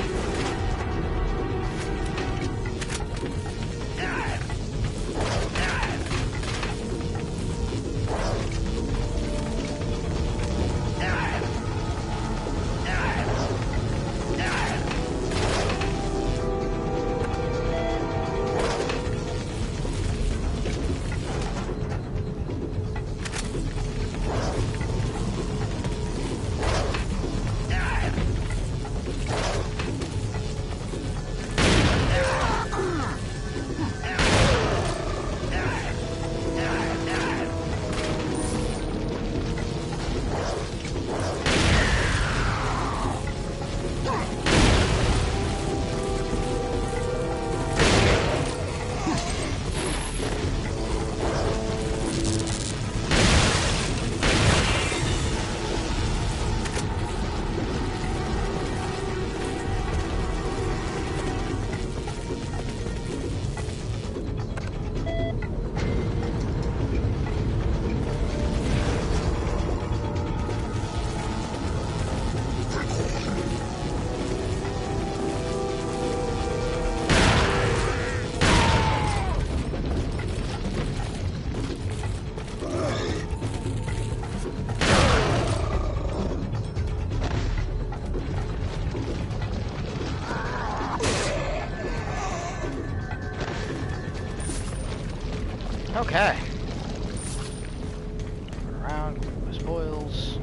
Okay. Turn around, collect my spoils.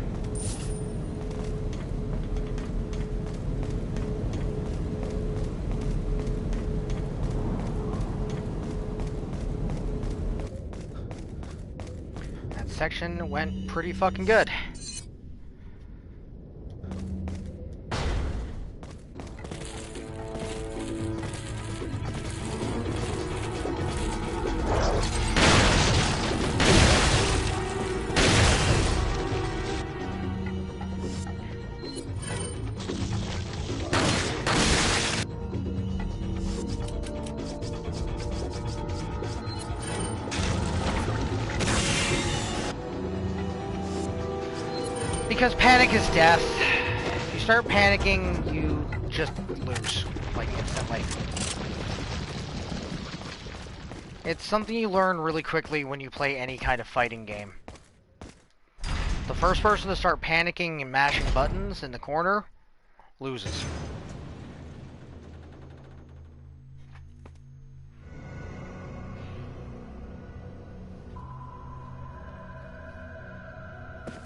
That section went pretty fucking good. Because panic is death. If you start panicking, you just lose, like, instantly. It's something you learn really quickly when you play any kind of fighting game. The first person to start panicking and mashing buttons in the corner loses.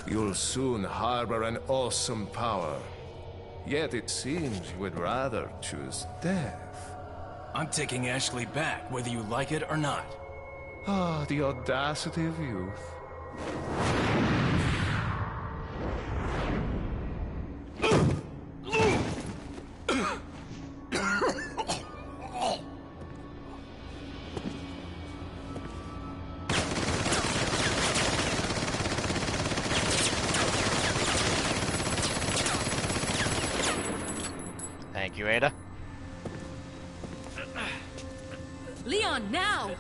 You'll soon harbor an awesome power. Yet it seems you would rather choose death. I'm taking Ashley back, whether you like it or not. Ah, the audacity of youth. Thank you, Ada. Leon, now!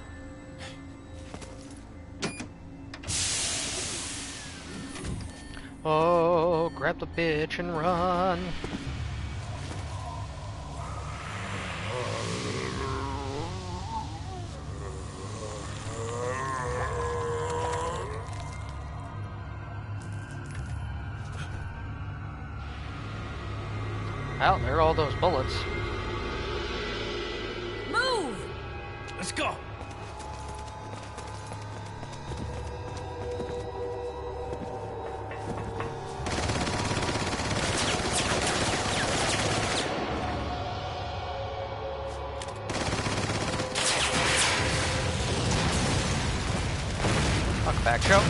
Oh, grab the bitch and run. Well, there are all those bullets. Move! Let's go! Fuck back, Joe.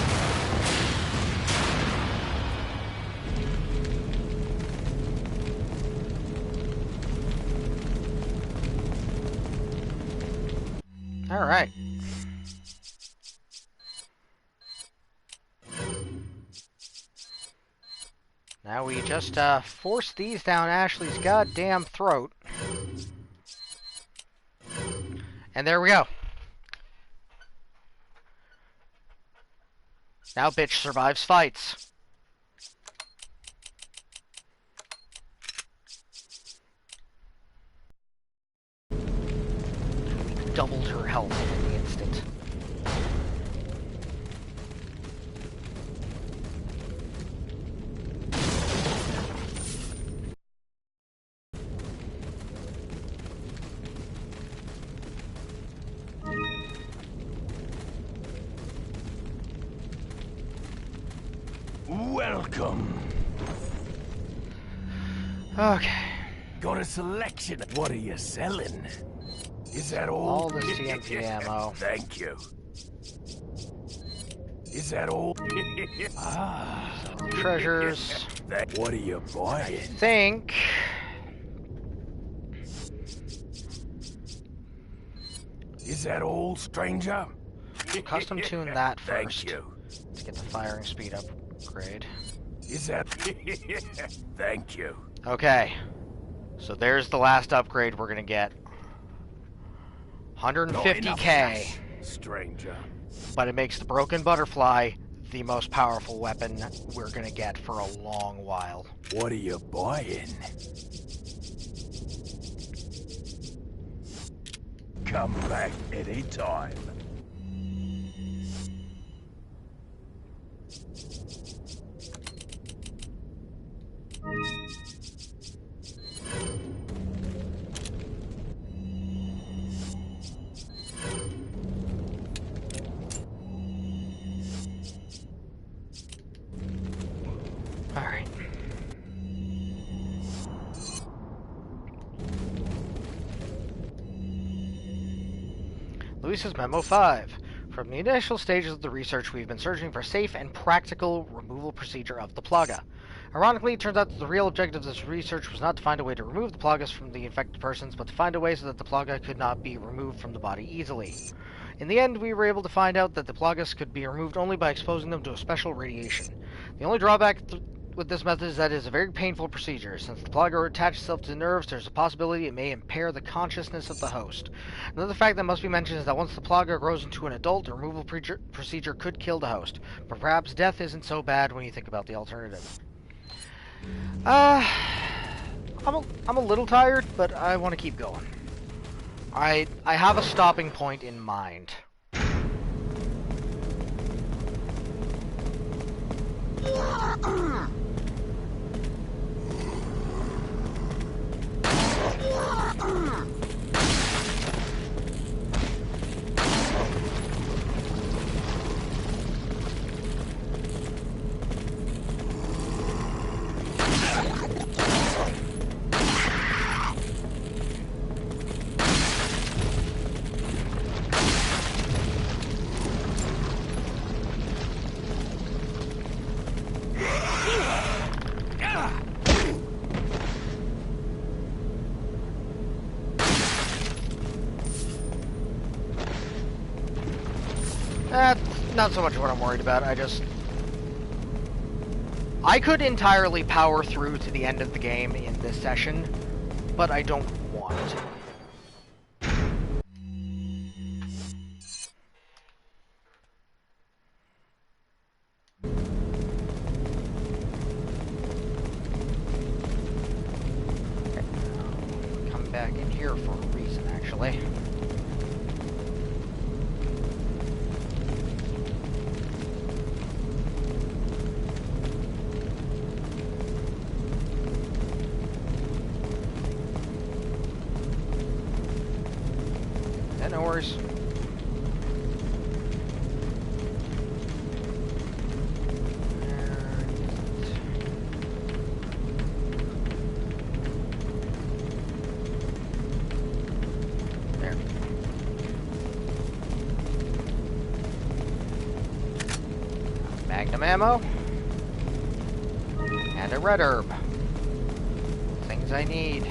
Alright. Now we just force these down Ashley's goddamn throat. And there we go. Now bitch survives fights. Doubled her health in an instant. Welcome. Okay. Got a selection. What are you selling? Is that all? All this TNT ammo. Thank you. Is that all? Ah. Treasures. What are you buying? Think. Is that all, stranger? Custom tune that Thank first. you. To get the firing speed upgrade. Is that? Thank you. Okay. So there's the last upgrade we're gonna get. Not enough 150k. gas, stranger. But it makes the broken butterfly the most powerful weapon we're gonna get for a long while. What are you buying? Come back anytime. Alright. Luis's Memo 5. From the initial stages of the research, we've been searching for a safe and practical removal procedure of the Plaga. Ironically, it turns out that the real objective of this research was not to find a way to remove the Plagas from the infected persons, but to find a way so that the Plaga could not be removed from the body easily. In the end, we were able to find out that the Plagas could be removed only by exposing them to a special radiation. The only drawback with this method is that it is a very painful procedure. Since the Plaga attaches itself to the nerves, there's a possibility it may impair the consciousness of the host. Another fact that must be mentioned is that once the Plaga grows into an adult, the removal procedure could kill the host. But perhaps death isn't so bad when you think about the alternative. I'm a little tired, but I want to keep going. I have a stopping point in mind. That's not so much what I'm worried about. I could entirely power through to the end of the game in this session, but I don't want to. back in here for a reason, actually. Yeah, no worries. Magnum ammo. And a red herb. Things I need.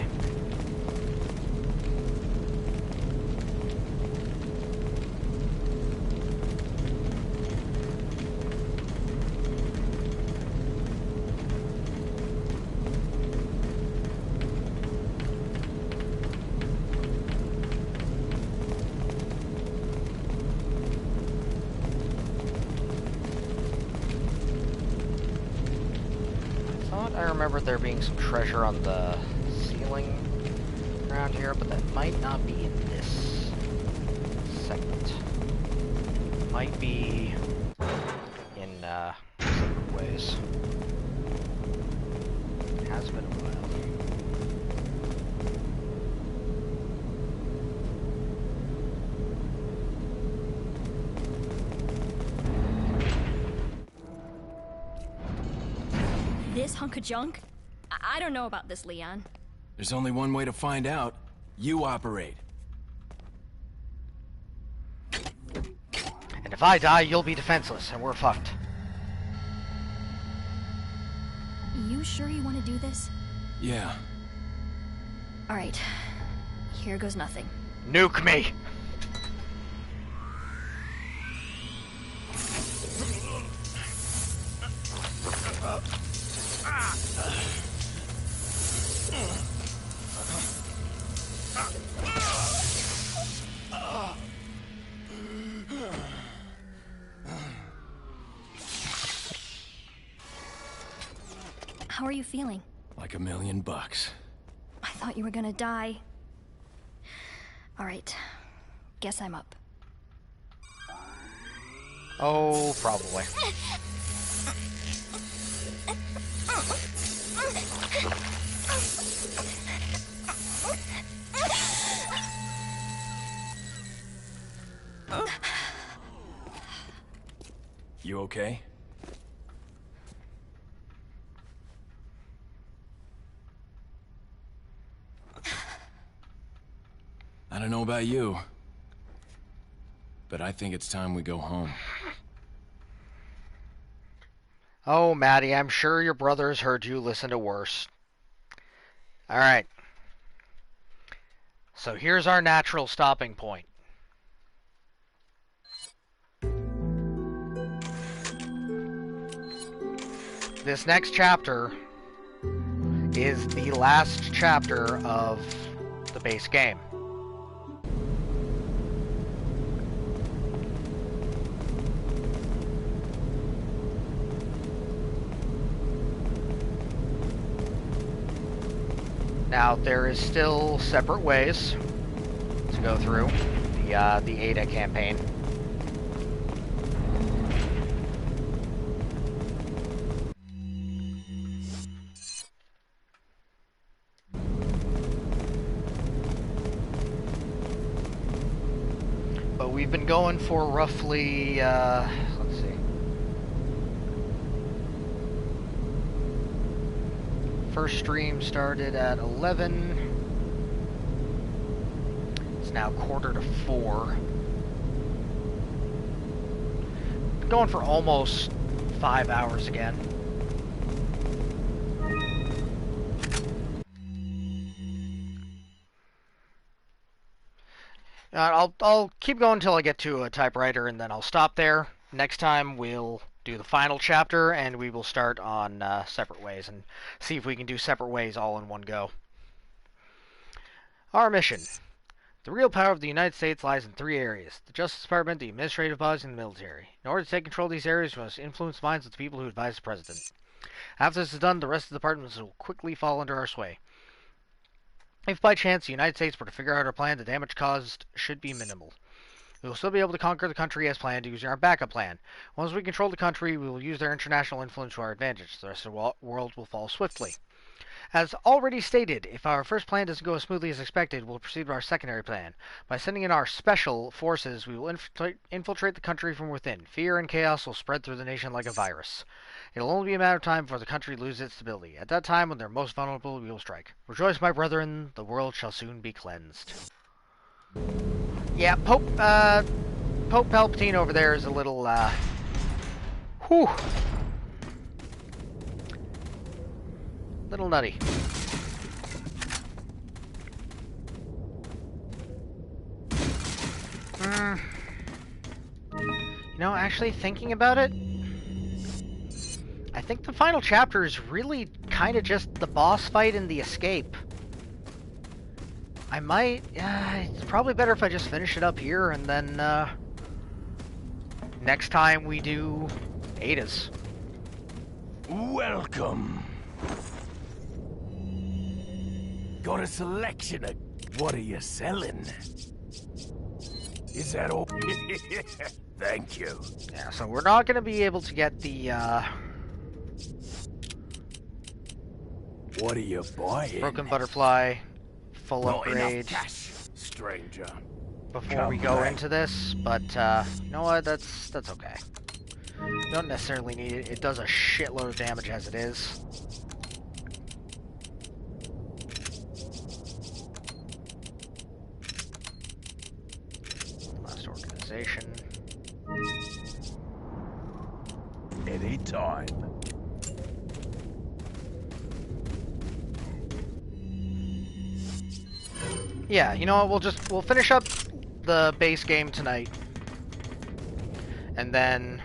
I remember there being some treasure on the ceiling around here, but that might not be in this segment. It might be in separate ways. It has been a while. This hunk of junk? I don't know about this, Leon. There's only one way to find out. You operate. And if I die, you'll be defenseless, and we're fucked. You sure you want to do this? Yeah. Alright. Here goes nothing. Nuke me! How are you feeling? Like $1,000,000. I thought you were gonna die. Alright. Guess I'm up. Oh, probably. You okay? I don't know about you, but I think it's time we go home. Oh, Maddie, I'm sure your brothers heard you listen to worse. Alright. So here's our natural stopping point. This next chapter is the last chapter of the base game. Now, there is still separate ways to go through the Ada campaign. But we've been going for roughly, let's see. First stream started at 11. It's now 3:45. Been going for almost 5 hours again. I'll keep going until I get to a typewriter, and then I'll stop there. Next time we'll do the final chapter, and we will start on separate ways and see if we can do separate ways all in one go. Our mission. The real power of the United States lies in 3 areas: the Justice Department, the administrative bodies, and the military. In order to take control of these areas, we must influence the minds of the people who advise the President. After this is done, the rest of the departments will quickly fall under our sway. If by chance the United States were to figure out our plan, the damage caused should be minimal. We will still be able to conquer the country as planned using our backup plan. Once we control the country, we will use their international influence to our advantage. The rest of the world will follow swiftly. As already stated, if our first plan doesn't go as smoothly as expected, we'll proceed with our secondary plan. By sending in our special forces, we will infiltrate the country from within. Fear and chaos will spread through the nation like a virus. It'll only be a matter of time before the country loses its stability. At that time, when they're most vulnerable, we will strike. Rejoice, my brethren, the world shall soon be cleansed. Yeah, Pope Palpatine over there is a little, whew. Little nutty. You know, actually thinking about it, I think the final chapter is really kind of just the boss fight and the escape. I might, it's probably better if I just finish it up here and then, next time we do Ada's. Welcome. Got a selection of... What are you selling? Is that all? Thank you. Yeah, so we're not going to be able to get the, What are you buying? Broken Butterfly full Not enough upgrade cash, stranger. before we go into this, but, you know what, that's okay. You don't necessarily need it. It does a shitload of damage as it is. Last organization. Anytime. Yeah, you know what, we'll finish up the base game tonight. And then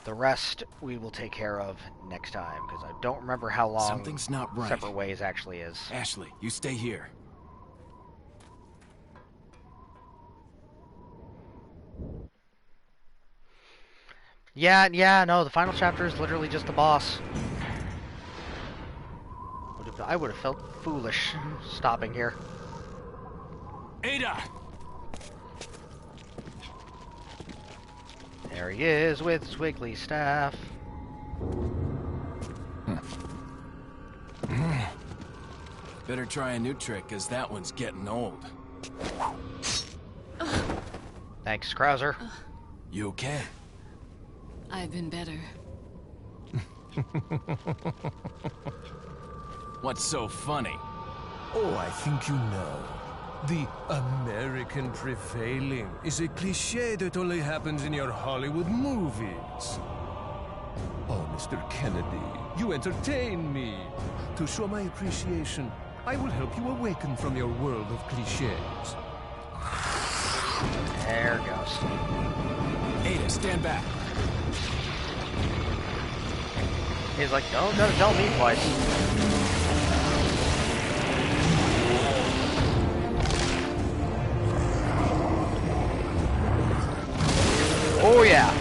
the rest we will take care of next time, because I don't remember how long Something's not right. Separate Ways actually is. Ashley, you stay here. Yeah, no, the final chapter is literally just the boss. I would have felt foolish stopping here. Ada! There he is with his wiggly staff. Better try a new trick, cause that one's getting old. Thanks, Krauser. You okay? I've been better. What's so funny? Oh, I think you know. The American prevailing is a cliché that only happens in your Hollywood movies. Oh, Mr. Kennedy, you entertain me. To show my appreciation, I will help you awaken from your world of clichés. There it goes. Ada, stand back. He's like, don't gotta tell me twice. Oh yeah.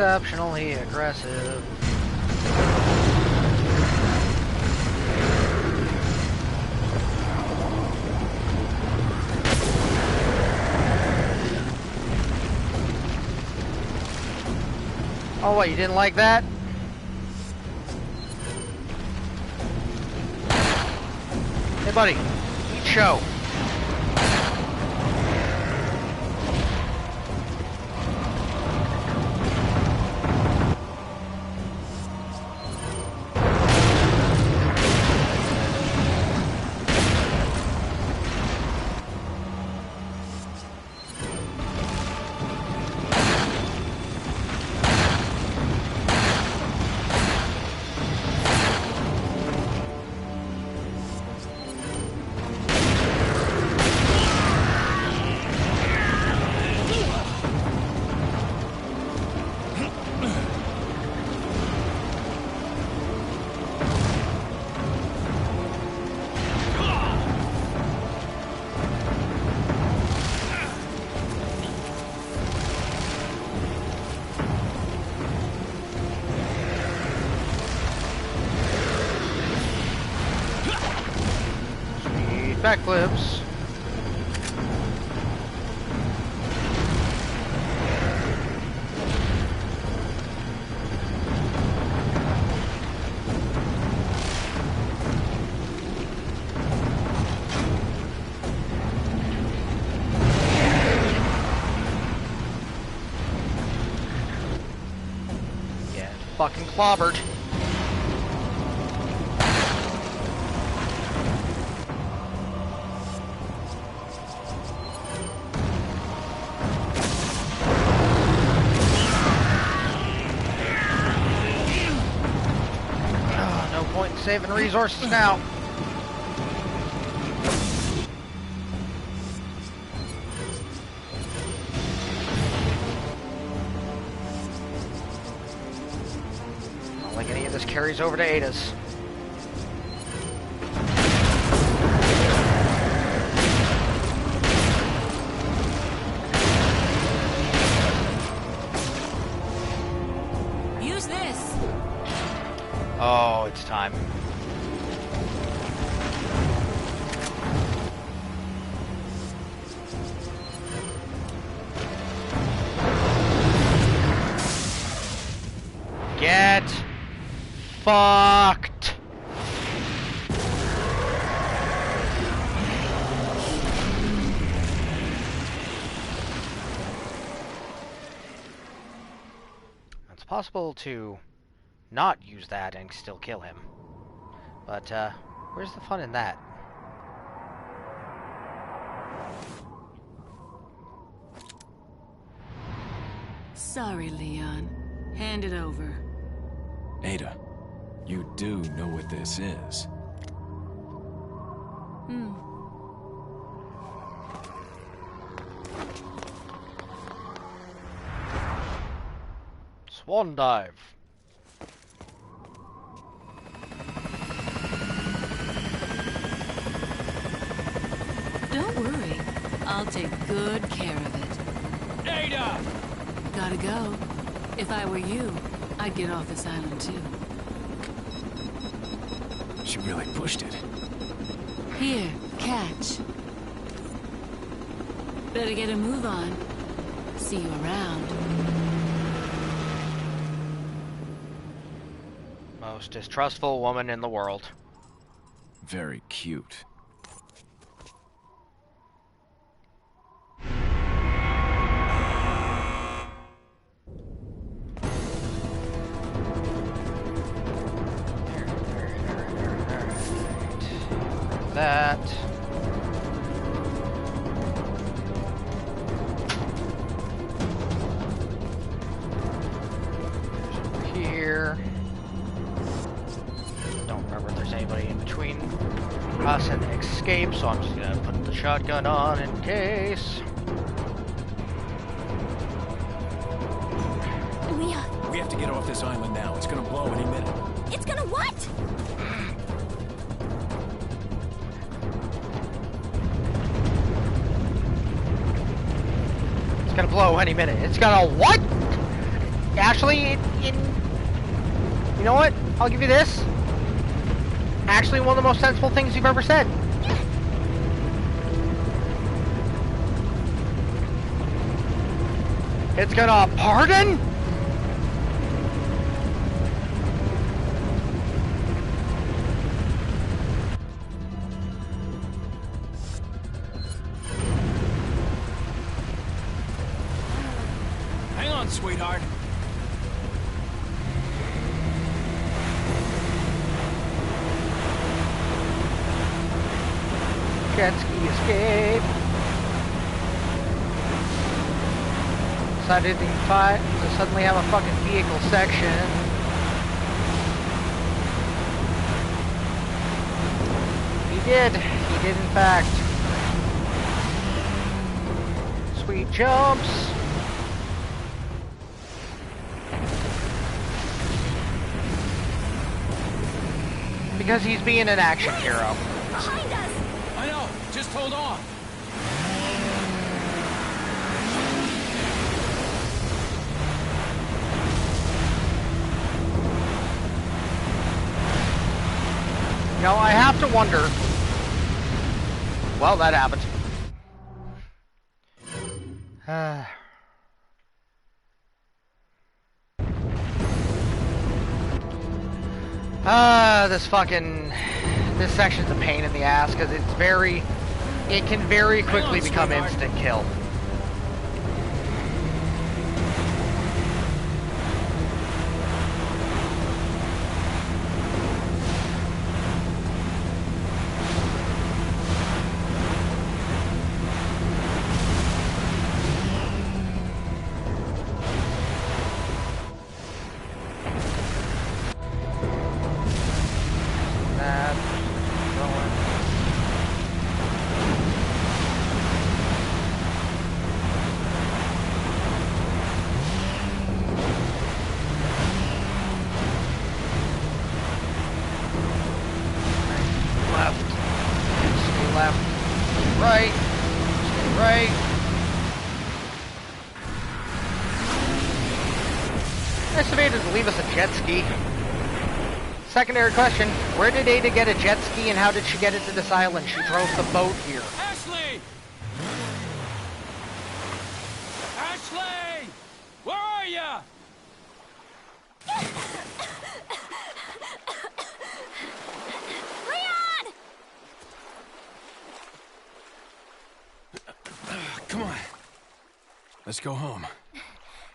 exceptionally aggressive. Oh, what, you didn't like that? Hey, buddy, eat show. Backflips. Get fucking clobbered. Saving resources now. I don't think any of this carries over to Ada's. Use this. Oh, it's time. Get fucked. It's possible to not use that and still kill him. But, where's the fun in that? Sorry, Leon. Hand it over. Ada, you do know what this is. Swan dive. Don't worry. I'll take good care of it. Ada! Gotta go. If I were you, I'd get off this island too. She really pushed it. Here, catch. Better get a move on. See you around. Most distrustful woman in the world. Very cute. That. Here. Don't remember if there's anybody in between us and escape, so I'm just gonna put the shotgun on in case. We have to get off this island now. It's gonna blow any minute. It's gonna what? It's gonna blow any minute. It's gonna what? Actually, you know what? I'll give you this. Actually, one of the most sensible things you've ever said. It's gonna pardon? Hang on, sweetheart. Jet ski escape. Decided to suddenly have a fucking vehicle section. He did in fact. Sweet jumps. Because he's being an action hero. Behind us! I know. Just hold on. You know, I have to wonder. Well, that happened. This section's a pain in the ass because it can very quickly become instant kill. Estimated to leave us a jet ski. Secondary question, where did Ada get a jet ski and how did she get it to this island? She drove the boat here. Ashley! Ashley! Where are ya? Leon! Come on. Let's go home.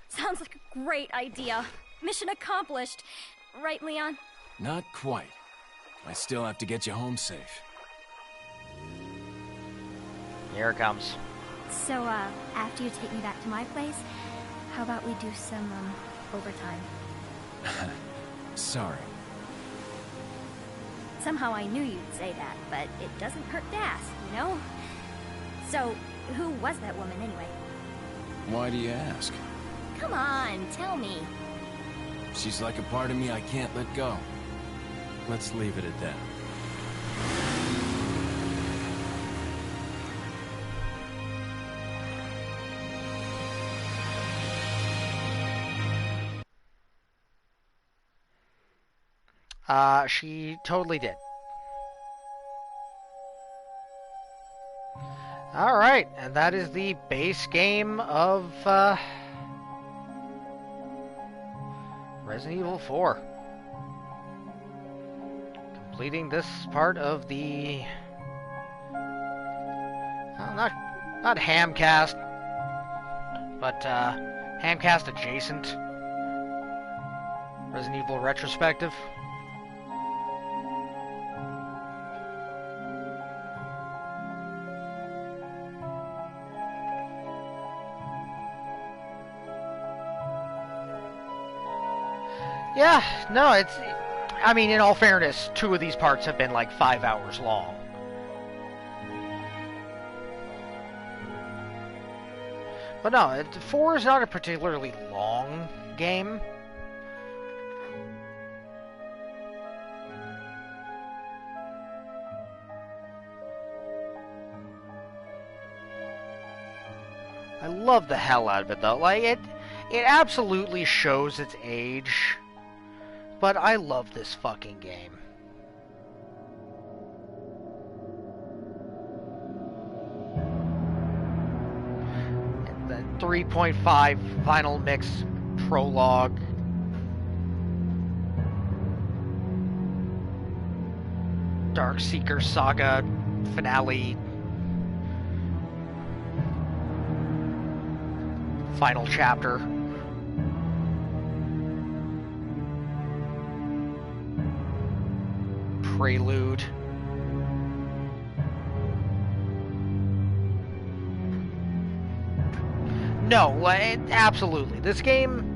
Sounds like a great idea. Mission accomplished. Right, Leon? Not quite. I still have to get you home safe. Here it comes. So, after you take me back to my place, how about we do some, overtime? Sorry. Somehow I knew you'd say that, but it doesn't hurt to ask, you know? So, who was that woman anyway? Why do you ask? Come on, tell me. She's like a part of me I can't let go. Let's leave it at that. She totally did. Alright, and that is the base game of, Resident Evil 4. Completing this part of the... not Hamcast, but, Hamcast adjacent Resident Evil retrospective. Yeah, no, it's... I mean, in all fairness, 2 of these parts have been like 5 hours long. But no, 4 is not a particularly long game. I love the hell out of it, though. Like, It absolutely shows its age, but I love this fucking game. The 3.5 final mix prologue. Darkseeker Saga finale. Final chapter. Prelude. No, absolutely. This game,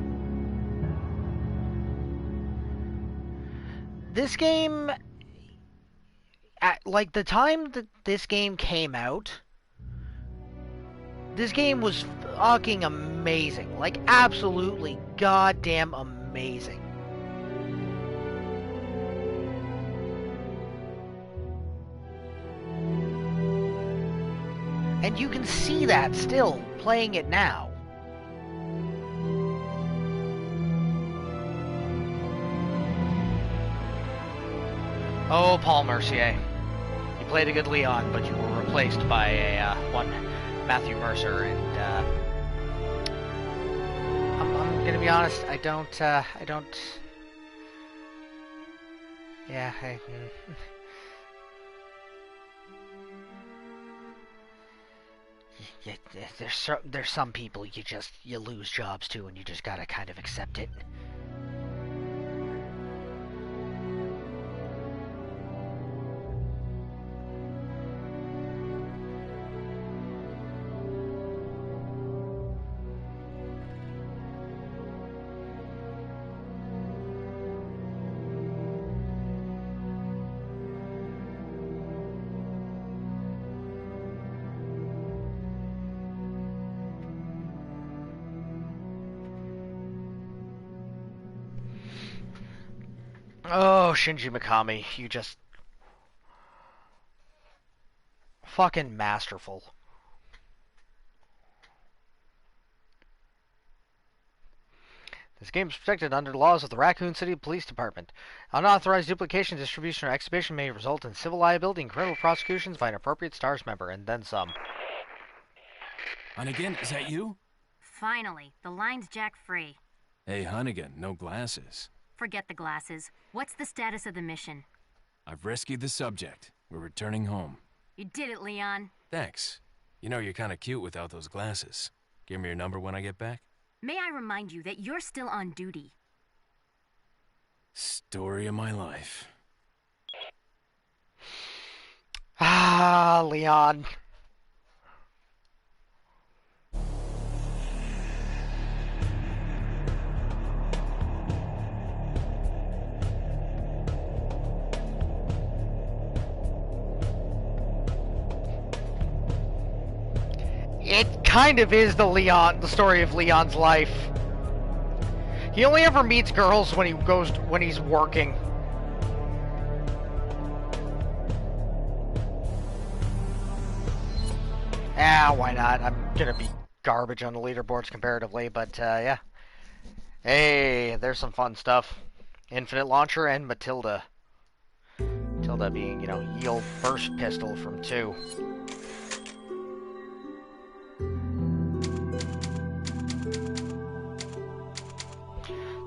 at like the time that this game came out, this game was fucking amazing. Like, absolutely goddamn amazing. And you can see that still playing it now. Oh, Paul Mercier. You played a good Leon, but you were replaced by a one Matthew Mercer, and I'm gonna be honest. I don't. Yeah. Yeah, there's some people you lose jobs to, and you just gotta kind of accept it. Oh, Shinji Mikami, you just fucking masterful. This game is protected under the laws of the Raccoon City Police Department. Unauthorized duplication, distribution, or exhibition may result in civil liability and criminal prosecutions by an appropriate STARS member, and then some. Hunnigan, is that you? Finally, the line's jack free. Hey, Hunnigan, no glasses. Forget the glasses. What's the status of the mission? I've rescued the subject. We're returning home. You did it, Leon. Thanks. You know, you're kind of cute without those glasses. Give me your number when I get back. May I remind you that you're still on duty? Story of my life. Ah, Leon. It kind of is the story of Leon's life. He only ever meets girls when he's working. Ah, why not? I'm gonna be garbage on the leaderboards comparatively, but yeah. Hey, there's some fun stuff. Infinite Launcher and Matilda. Matilda being, Eel Burst Pistol from 2.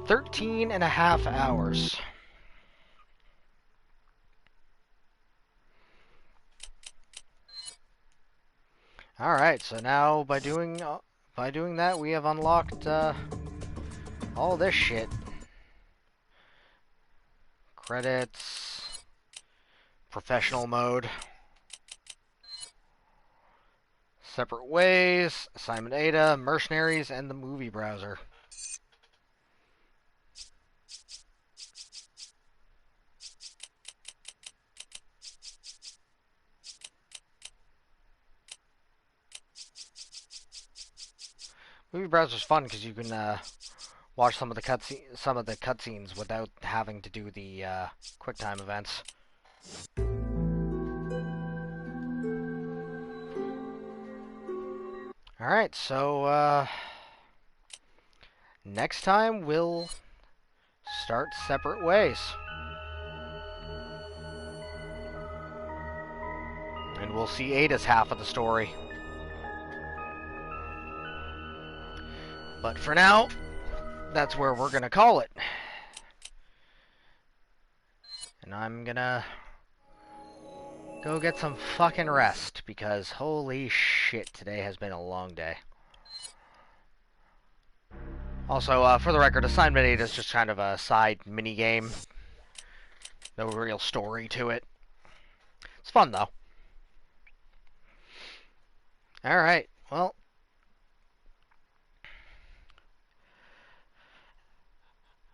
13.5 hours. Alright, so now by doing that, we have unlocked all this shit. Credits, professional mode, separate ways, assignment Ada, mercenaries, and the movie browser. Movie browser's fun because you can watch some of the cutscenes without having to do the QuickTime events. All right, so next time we'll start separate ways. And we'll see Ada's half of the story. But for now, that's where we're gonna call it. And I'm gonna go get some fucking rest, because holy shit, today has been a long day. Also, for the record, Assignment 8 is just kind of a side mini-game. No real story to it. It's fun, though. Alright, well.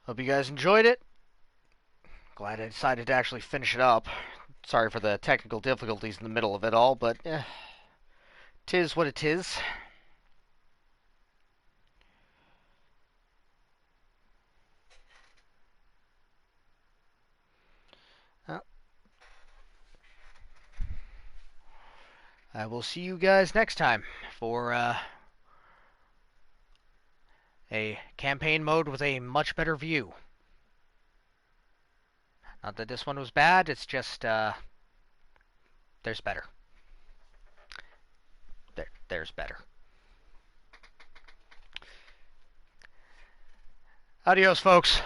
Hope you guys enjoyed it. Glad I decided to actually finish it up. Sorry for the technical difficulties in the middle of it all, but tis what it is. I will see you guys next time for a campaign mode with a much better view. Not that this one was bad, it's just, there's better. There's better. Adios, folks.